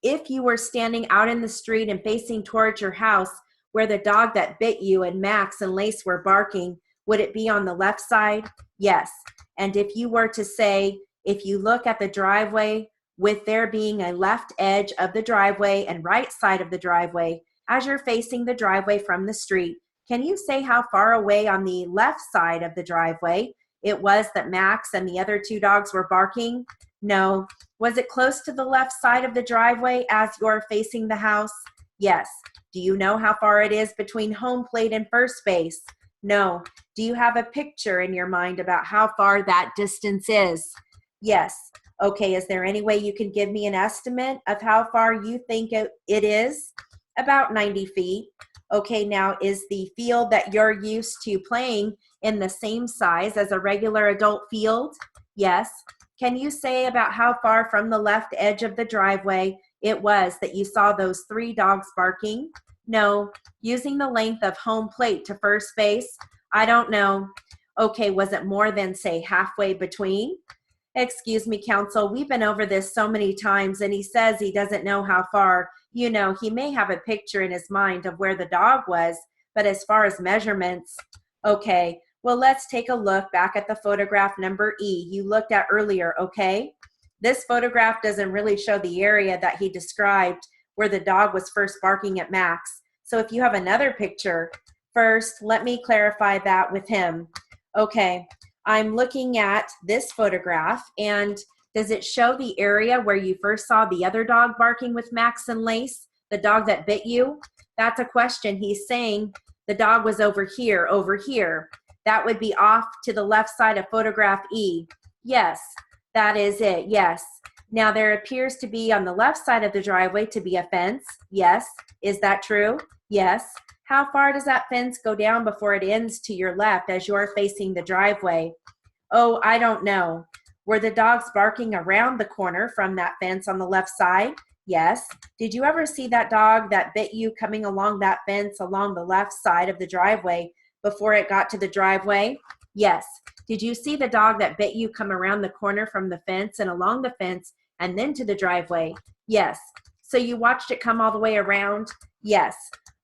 if you were standing out in the street and facing towards your house where the dog that bit you and Max and Lace were barking, would it be on the left side? Yes. And if you were to say, if you look at the driveway, with there being a left edge of the driveway and right side of the driveway, as you're facing the driveway from the street, can you say how far away on the left side of the driveway it was that Max and the other 2 dogs were barking? No. Was it close to the left side of the driveway as you're facing the house? Yes. Do you know how far it is between home plate and first base? No. Do you have a picture in your mind about how far that distance is? Yes. Okay, is there any way you can give me an estimate of how far you think it is? About 90 feet. Okay, now is the field that you're used to playing in the same size as a regular adult field? Yes. Can you say about how far from the left edge of the driveway it was that you saw those 3 dogs barking? No. Using the length of home plate to first base? I don't know. Okay, was it more than, say, halfway between? Excuse me, counsel, we've been over this so many times, and he says he doesn't know how far. You know, he may have a picture in his mind of where the dog was, but as far as measurements, okay, well, let's take a look back at the photograph number E you looked at earlier, okay? This photograph doesn't really show the area that he described where the dog was first barking at Max. So if you have another picture, first, let me clarify that with him. Okay. I'm looking at this photograph, and does it show the area where you first saw the other dog barking with Max and Lace, the dog that bit you? That's a question. He's saying the dog was over here, over here. That would be off to the left side of photograph E. Yes, that is it, yes. Now there appears to be on the left side of the driveway to be a fence. Yes. Is that true? Yes. How far does that fence go down before it ends to your left as you're facing the driveway? Oh, I don't know. Were the dogs barking around the corner from that fence on the left side? Yes. Did you ever see that dog that bit you coming along that fence along the left side of the driveway before it got to the driveway? Yes. Did you see the dog that bit you come around the corner from the fence and along the fence and then to the driveway? Yes. So you watched it come all the way around? Yes.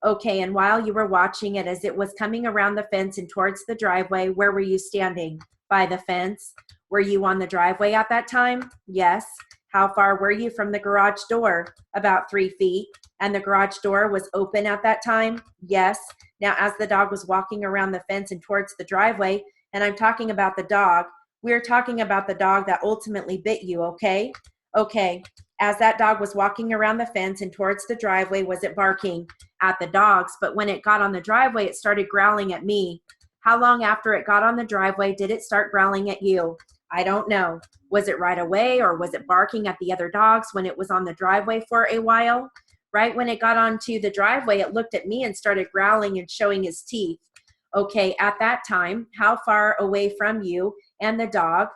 Okay, and while you were watching it as it was coming around the fence and towards the driveway, where were you standing? By the fence. Were you on the driveway at that time? Yes. How far were you from the garage door? About 3 feet. And the garage door was open at that time? Yes. Now, as the dog was walking around the fence and towards the driveway, and I'm talking about the dog, we're talking about the dog that ultimately bit you, okay? Okay. As that dog was walking around the fence and towards the driveway, was it barking at the dogs? But when it got on the driveway, it started growling at me. How long after it got on the driveway did it start growling at you? I don't know. Was it right away, or was it barking at the other dogs when it was on the driveway for a while? Right when it got onto the driveway, it looked at me and started growling and showing his teeth. Okay, at that time, how far away from you and the dog?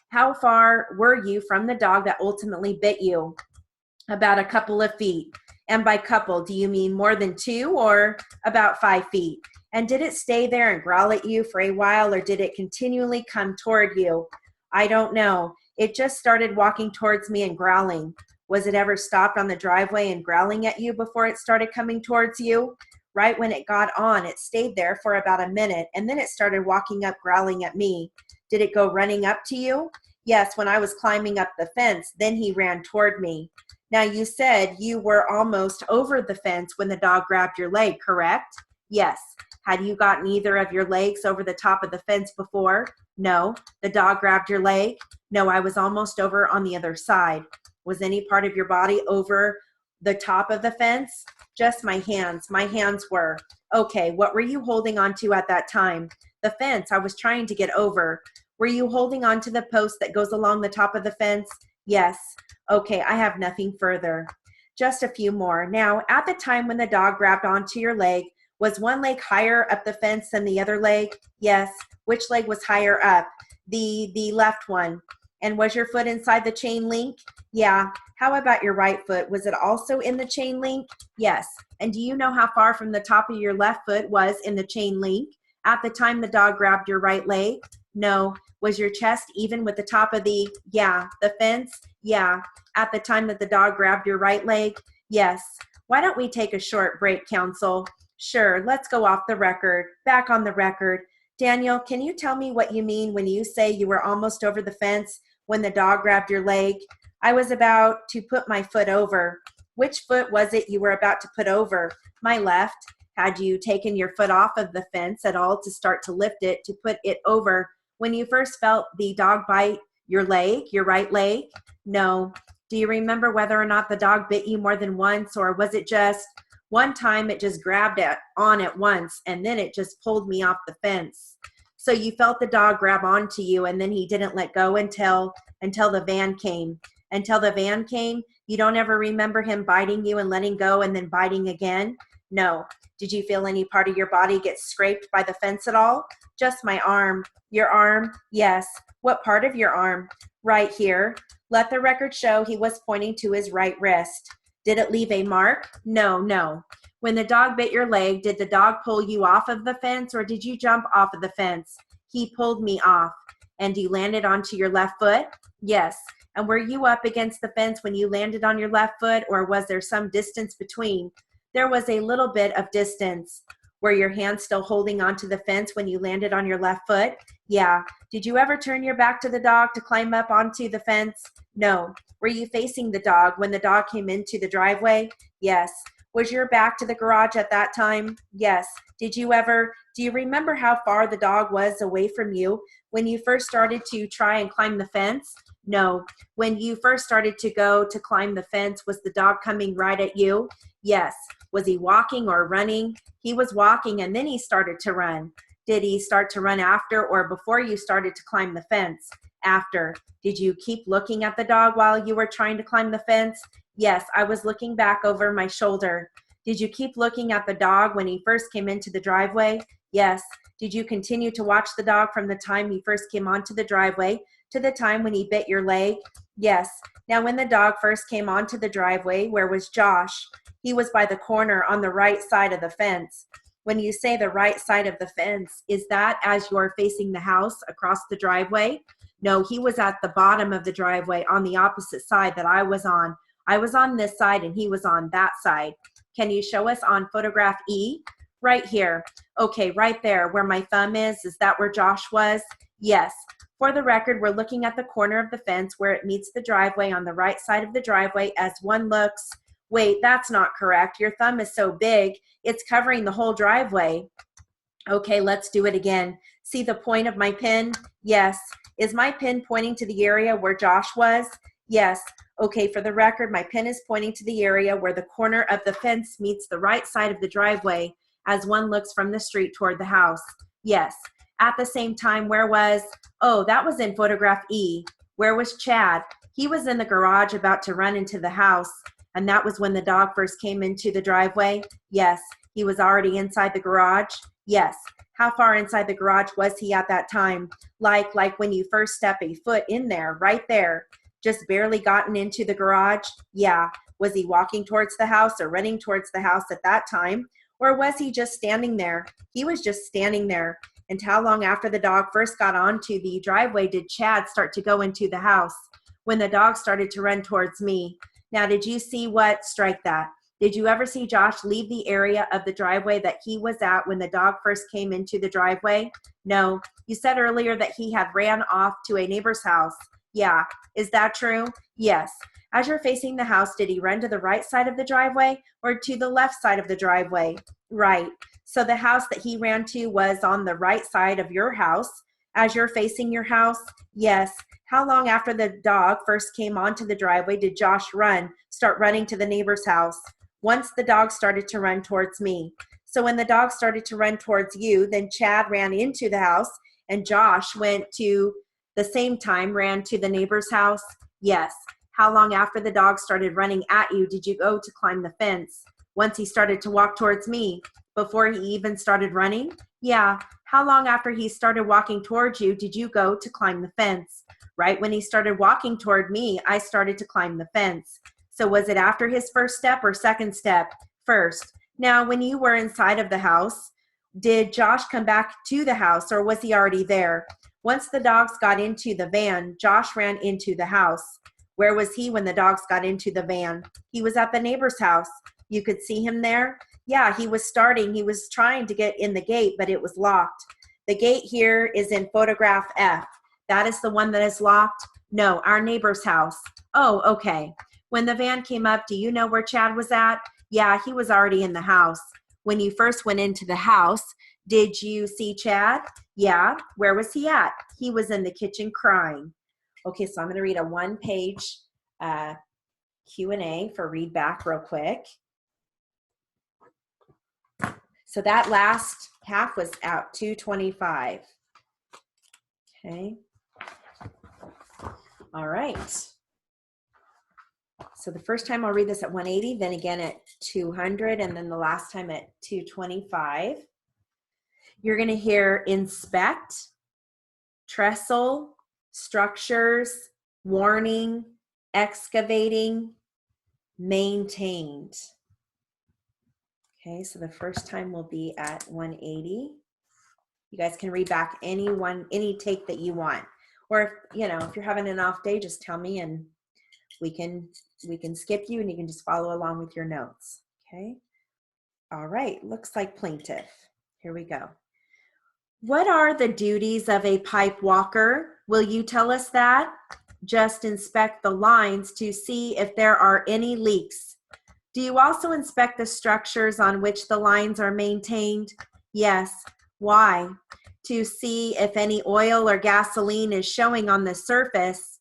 How far were you from the dog that ultimately bit you? About a couple of feet. And by couple, do you mean more than 2 or about 5 feet? And did it stay there and growl at you for a while, or did it continually come toward you? I don't know. It just started walking towards me and growling. Was it ever stopped on the driveway and growling at you before it started coming towards you? Right when it got on, it stayed there for about a minute, and then it started walking up, growling at me. Did it go running up to you? Yes, when I was climbing up the fence, then he ran toward me. Now, you said you were almost over the fence when the dog grabbed your leg, correct? Yes. Had you gotten either of your legs over the top of the fence before? No. The dog grabbed your leg? No, I was almost over on the other side. Was any part of your body over the top of the fence? Just my hands. My hands were. Okay, what were you holding on to at that time? The fence I was trying to get over. Were you holding on to the post that goes along the top of the fence? Yes. Okay, I have nothing further. Just a few more. Now, at the time when the dog grabbed onto your leg, was one leg higher up the fence than the other leg? Yes. Which leg was higher up? The left one. And was your foot inside the chain link? Yeah. How about your right foot? Was it also in the chain link? Yes. And do you know how far from the top of your left foot was in the chain link at the time the dog grabbed your right leg? No. Was your chest even with the top of the fence? Yeah. At the time that the dog grabbed your right leg? Yes. Why don't we take a short break, counsel? Sure, let's go off the record. Back on the record. Daniel, can you tell me what you mean when you say you were almost over the fence when the dog grabbed your leg? I was about to put my foot over. Which foot was it you were about to put over? My left. Had you taken your foot off of the fence at all to start to lift it, to put it over when you first felt the dog bite your leg, your right leg? No. Do you remember whether or not the dog bit you more than once, or was it just one time it just grabbed on at once and then it just pulled me off the fence? So you felt the dog grab onto you and then he didn't let go until the van came. Until the van came, you don't ever remember him biting you and letting go and then biting again? No. Did you feel any part of your body get scraped by the fence at all? Just my arm. Your arm? Yes. What part of your arm? Right here. Let the record show he was pointing to his right wrist. Did it leave a mark? No. When the dog bit your leg, did the dog pull you off of the fence, or did you jump off of the fence? He pulled me off. And you landed onto your left foot? Yes. And were you up against the fence when you landed on your left foot, or was there some distance between? There was a little bit of distance. Were your hands still holding onto the fence when you landed on your left foot? Yeah. Did you ever turn your back to the dog to climb up onto the fence? No. Were you facing the dog when the dog came into the driveway? Yes. Was your back to the garage at that time? Yes. Do you remember how far the dog was away from you when you first started to try and climb the fence? No. When you first started to go to climb the fence, was the dog coming right at you? Yes. Was he walking or running? He was walking and then he started to run. Did he start to run after or before you started to climb the fence? After. Did you keep looking at the dog while you were trying to climb the fence? Yes, I was looking back over my shoulder. Did you keep looking at the dog when he first came into the driveway? Yes. Did you continue to watch the dog from the time he first came onto the driveway to the time when he bit your leg? Yes. Now, when the dog first came onto the driveway, where was Josh? He was by the corner on the right side of the fence. When you say the right side of the fence, is that as you're facing the house across the driveway? No, he was at the bottom of the driveway on the opposite side that I was on. I was on this side and he was on that side. Can you show us on photograph E? Right here. Okay, right there where my thumb is that where Josh was? Yes. For the record, we're looking at the corner of the fence where it meets the driveway on the right side of the driveway as one looks. Wait, that's not correct. Your thumb is so big, it's covering the whole driveway. Okay, let's do it again. See the point of my pin? Yes. Is my pin pointing to the area where Josh was? Yes. Okay, for the record, my pin is pointing to the area where the corner of the fence meets the right side of the driveway as one looks from the street toward the house. Yes. At the same time, where was, oh, that was in photograph E. Where was Chad? He was in the garage about to run into the house. And that was when the dog first came into the driveway? Yes. He was already inside the garage? Yes. How far inside the garage was he at that time? Like when you first step a foot in there, right there. Just barely gotten into the garage? Yeah. Was he walking towards the house or running towards the house at that time? Or was he just standing there? He was just standing there. And how long after the dog first got onto the driveway did Chad start to go into the house? When the dog started to run towards me. Now, did you see what? Strike that. Did you ever see Josh leave the area of the driveway that he was at when the dog first came into the driveway? No. You said earlier that he had ran off to a neighbor's house. Yeah. Is that true? Yes. As you're facing the house, did he run to the right side of the driveway or to the left side of the driveway? Right. So the house that he ran to was on the right side of your house. As you're facing your house? Yes. How long after the dog first came onto the driveway did Josh start running to the neighbor's house? Once the dog started to run towards me. So when the dog started to run towards you, then Chad ran into the house and Josh went to the same time, ran to the neighbor's house? Yes. How long after the dog started running at you did you go to climb the fence? Once he started to walk towards me, before he even started running? Yeah. How long after he started walking towards you did you go to climb the fence? Right when he started walking toward me, I started to climb the fence. So was it after his first step or second step? First. Now, when you were inside of the house, did Josh come back to the house or was he already there? Once the dogs got into the van, Josh ran into the house. Where was he when the dogs got into the van? He was at the neighbor's house. You could see him there? Yeah, he was trying to get in the gate, but it was locked. The gate here is in photograph F. That is the one that is locked? No, our neighbor's house. Oh, okay. When the van came up, do you know where Chad was at? Yeah, he was already in the house. When you first went into the house, did you see Chad? Yeah. Where was he at? He was in the kitchen crying. Okay, so I'm going to read a one-page Q&A for read back real quick. So that last half was out 225. Okay. All right. So the first time I'll read this at 180, then again at 200, and then the last time at 225. You're going to hear inspect, trestle, structures, warning, excavating, maintained. Okay, so the first time will be at 180. You guys can read back any take that you want. Or if you're having an off day, just tell me and we can skip you and you can just follow along with your notes. Okay. All right. Looks like plaintiff. Here we go. What are the duties of a pipe walker? Will you tell us that? Just inspect the lines to see if there are any leaks. Do you also inspect the structures on which the lines are maintained? Yes. Why? To see if any oil or gasoline is showing on the surface.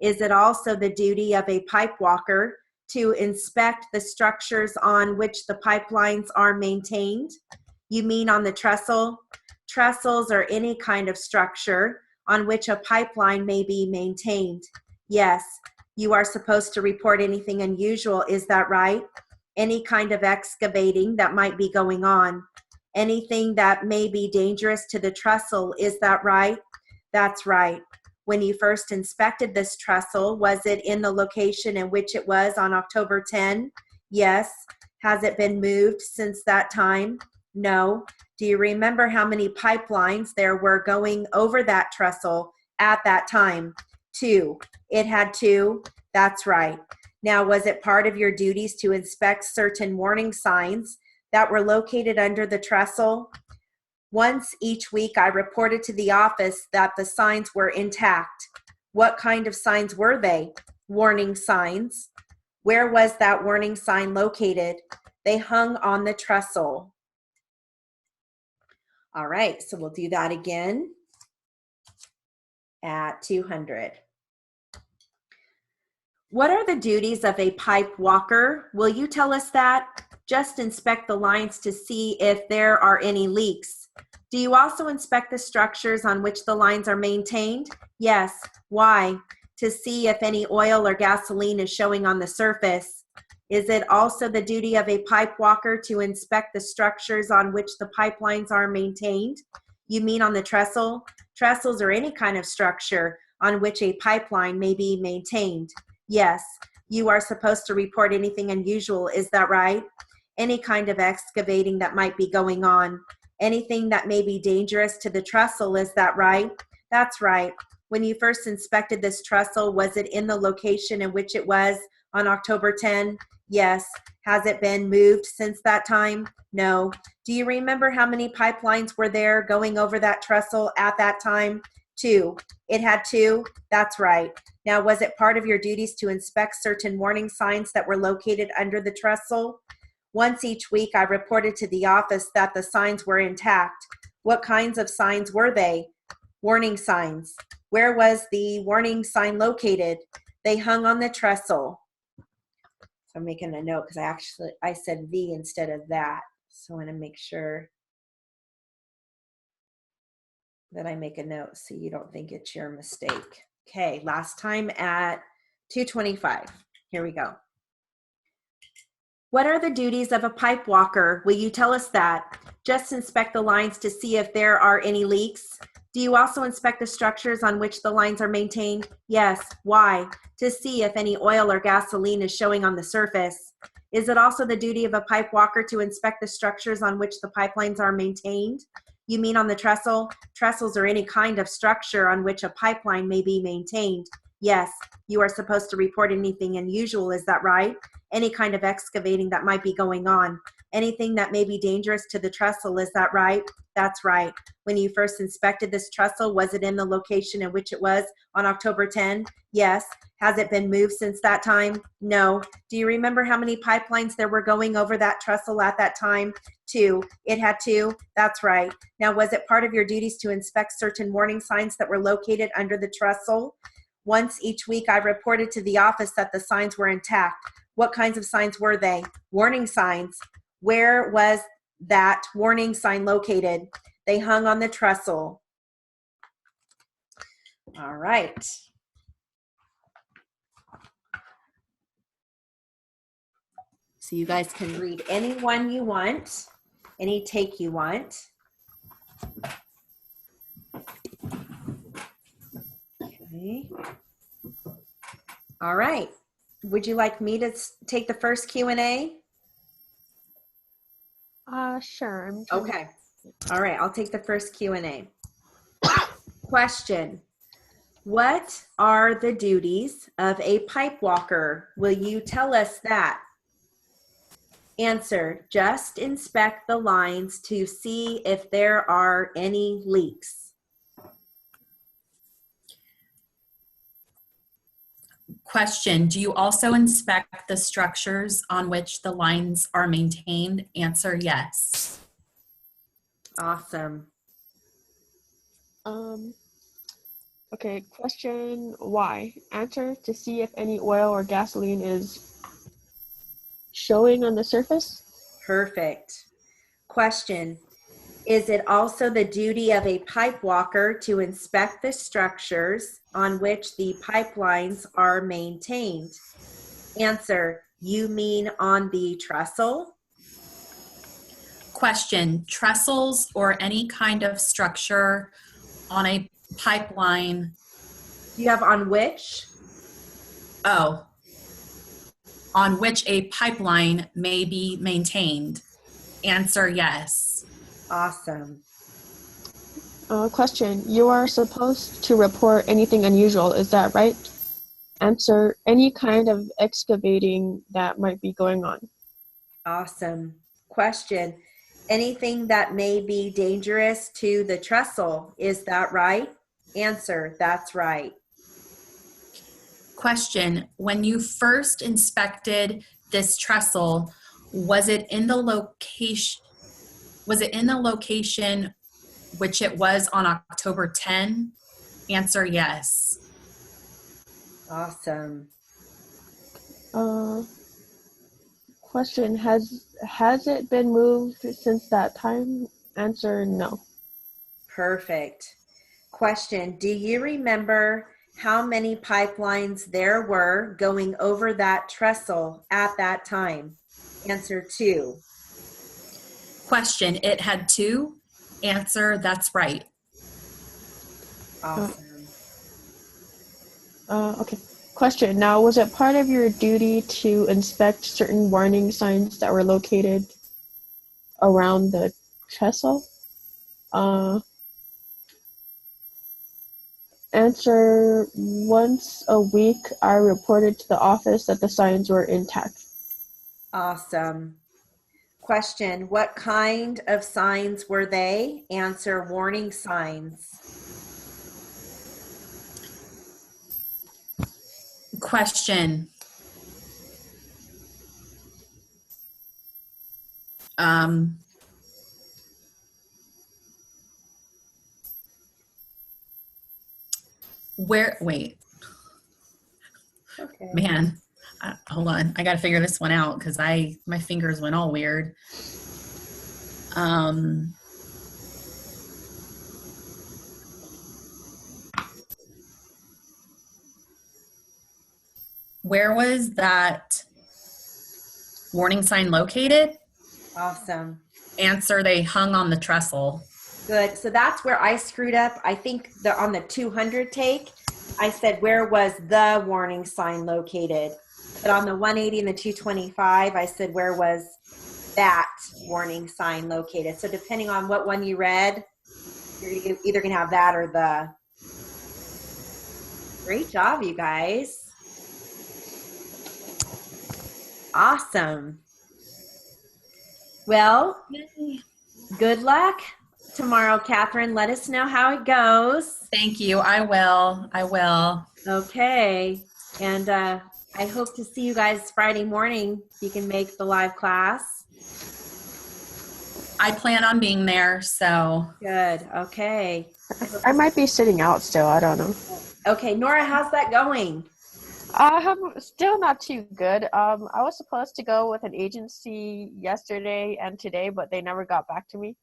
Is it also the duty of a pipe walker to inspect the structures on which the pipelines are maintained? You mean on the trestle? Trestles or any kind of structure on which a pipeline may be maintained. Yes, you are supposed to report anything unusual, is that right? Any kind of excavating that might be going on. Anything that may be dangerous to the trestle, is that right? That's right. When you first inspected this trestle, was it in the location in which it was on October 10? Yes. Has it been moved since that time? No. Do you remember how many pipelines there were going over that trestle at that time? 2. It had 2. That's right. Now, was it part of your duties to inspect certain warning signs that were located under the trestle? Once each week, I reported to the office that the signs were intact. What kind of signs were they? Warning signs. Where was that warning sign located? They hung on the trestle. All right, so we'll do that again at 200. What are the duties of a pipe walker? Will you tell us that? Just inspect the lines to see if there are any leaks. Do you also inspect the structures on which the lines are maintained? Yes. Why? To see if any oil or gasoline is showing on the surface. Is it also the duty of a pipe walker to inspect the structures on which the pipelines are maintained? You mean on the trestle? Trestles or any kind of structure on which a pipeline may be maintained. Yes. You are supposed to report anything unusual, is that right? Any kind of excavating that might be going on. Anything that may be dangerous to the trestle, is that right? That's right. When you first inspected this trestle, was it in the location in which it was on October 10? Yes. Has it been moved since that time? No. Do you remember how many pipelines were there going over that trestle at that time? 2. It had 2? That's right. Now, was it part of your duties to inspect certain warning signs that were located under the trestle? Once each week, I reported to the office that the signs were intact. What kinds of signs were they? Warning signs. Where was the warning sign located? They hung on the trestle. So I'm making a note because I said V instead of that. So I want to make sure that I make a note so you don't think it's your mistake. Okay, last time at 225. Here we go. What are the duties of a pipe walker? Will you tell us that? Just inspect the lines to see if there are any leaks. Do you also inspect the structures on which the lines are maintained? Yes. Why? To see if any oil or gasoline is showing on the surface. Is it also the duty of a pipe walker to inspect the structures on which the pipelines are maintained? You mean on the trestle? Trestles or any kind of structure on which a pipeline may be maintained. Yes. You are supposed to report anything unusual, is that right? Any kind of excavating that might be going on. Anything that may be dangerous to the trestle, is that right? That's right. When you first inspected this trestle, was it in the location in which it was on October 10? Yes. Has it been moved since that time? No. Do you remember how many pipelines there were going over that trestle at that time? 2. It had 2? That's right. Now, was it part of your duties to inspect certain warning signs that were located under the trestle? Once each week, I reported to the office that the signs were intact. What kinds of signs were they? Warning signs. Where was that warning sign located? They hung on the trestle. All right. So you guys can read any one you want, any take you want. Okay. All right. Would you like me to take the first Q&A? Sure. Okay. All right. I'll take the first Q&A. Question. What are the duties of a pipe walker? Will you tell us that? Answer. Just inspect the lines to see if there are any leaks. Question, do you also inspect the structures on which the lines are maintained? Answer, yes. Awesome. Okay, question, why? Answer, to see if any oil or gasoline is showing on the surface. Perfect. Question, is it also the duty of a pipe walker to inspect the structures on which the pipelines are maintained? Answer, you mean on the trestle? Question, trestles or any kind of structure on a pipeline You have on which? Oh, on which a pipeline may be maintained. Answer yes. Awesome. Question. You are supposed to report anything unusual, is that right? Answer. Any kind of excavating that might be going on. Awesome. Question. Anything that may be dangerous to the trestle, is that right? Answer. That's right. Question. When you first inspected this trestle, was it in the location which it was on October 10? Answer yes. Awesome. Question. Has it been moved since that time? Answer no. Perfect. Question. Do you remember how many pipelines there were going over that trestle at that time? Answer 2. Question. It had 2? Answer that's right. Awesome. Okay. Question. Now, was it part of your duty to inspect certain warning signs that were located around the trestle? Answer. Once a week, I reported to the office that the signs were intact. Awesome. Question. What kind of signs were they? Answer. Warning signs. Question. Wait. Okay. Man, hold on. I got to figure this one out because my fingers went all weird. Where was that warning sign located? Awesome. Answer, they hung on the trestle. Good. So that's where I screwed up. I think on the 200 take, I said, where was the warning sign located? But on the 180 and the 225, I said, where was that warning sign located? So depending on what one you read, you're either going to have that or the. Great job, you guys. Awesome. Well, good luck tomorrow, Catherine. Let us know how it goes. Thank you. I will. Okay. And I hope to see you guys Friday morning if you can make the live class. I plan on being there, so. Good. Okay. I might be sitting out still. I don't know. Okay. Nora, how's that going? Still not too good. I was supposed to go with an agency yesterday and today, but they never got back to me.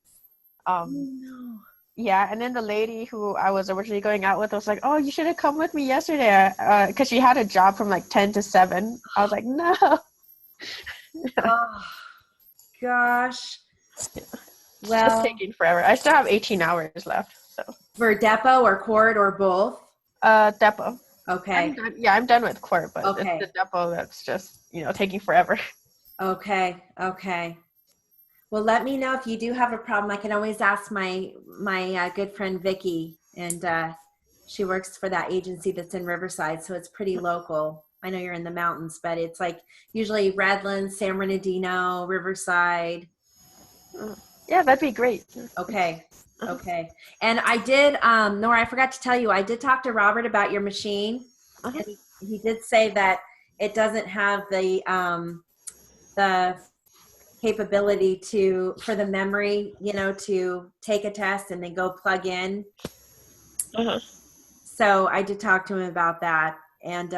No. Yeah, and then the lady who I was originally going out with was like, "Oh, you should have come with me yesterday," because she had a job from like 10 to 7. I was like, "No." Oh, gosh. Well, it's taking forever. I still have 18 hours left. So for depot or court or both? Depot. Okay. I'm done with court, but okay. It's the depot that's just taking forever. Okay. Well, let me know if you do have a problem. I can always ask my good friend Vicky, and she works for that agency that's in Riverside, so it's pretty local. I know you're in the mountains, but it's like usually Redlands, San Bernardino, Riverside. Yeah, that'd be great. Okay. And I did, Nora, I forgot to tell you, I did talk to Robert about your machine. And he did say that it doesn't have the capability for the memory, to take a test and then go plug in. So I did talk to him about that. And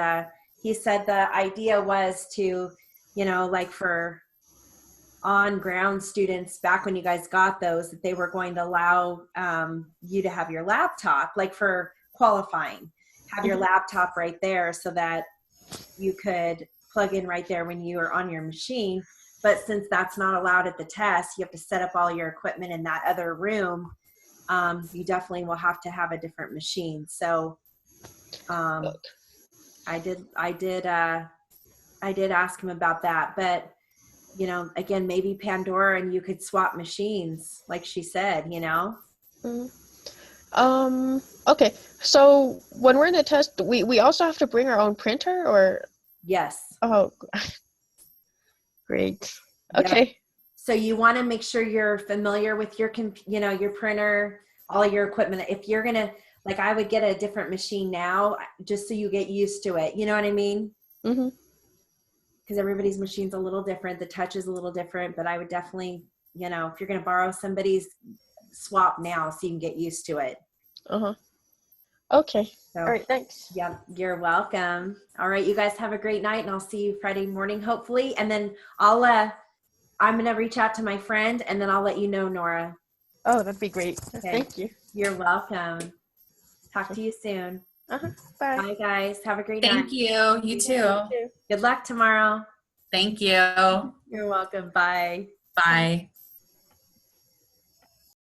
he said the idea was to, like for on-ground students back when you guys got those, that they were going to allow you to have your laptop, like for qualifying, have your laptop right there so that you could plug in right there when you are on your machine. But since that's not allowed at the test, you have to set up all your equipment in that other room. You definitely will have to have a different machine. So I did ask him about that, but you know, again, maybe Pandora and you could swap machines, like she said, you know? Mm. Okay. So when we're in the test, we also have to bring our own printer, or Yes. oh, great. Yep. Okay. So you want to make sure you're familiar with your, you know, your printer, all your equipment. If you're going to, like, I would get a different machine now just so you get used to it. You know what I mean? Mm-hmm. Because everybody's machine's a little different. The touch is a little different, but I would definitely, you know, if you're going to borrow somebody's, swap now so you can get used to it. Uh-huh. Okay. So, All right. Thanks. yeah, you're welcome. All right, you guys have a great night, and I'll see you Friday morning, hopefully. And then I'm going to reach out to my friend, and then I'll let you know, Nora. Oh, that'd be great. Okay. Thank you. You're welcome. Talk to you soon. Uh-huh. Bye. Bye, guys. Have a great night. Thank you. You too. Good luck tomorrow. Thank you. You're welcome. Bye. Bye.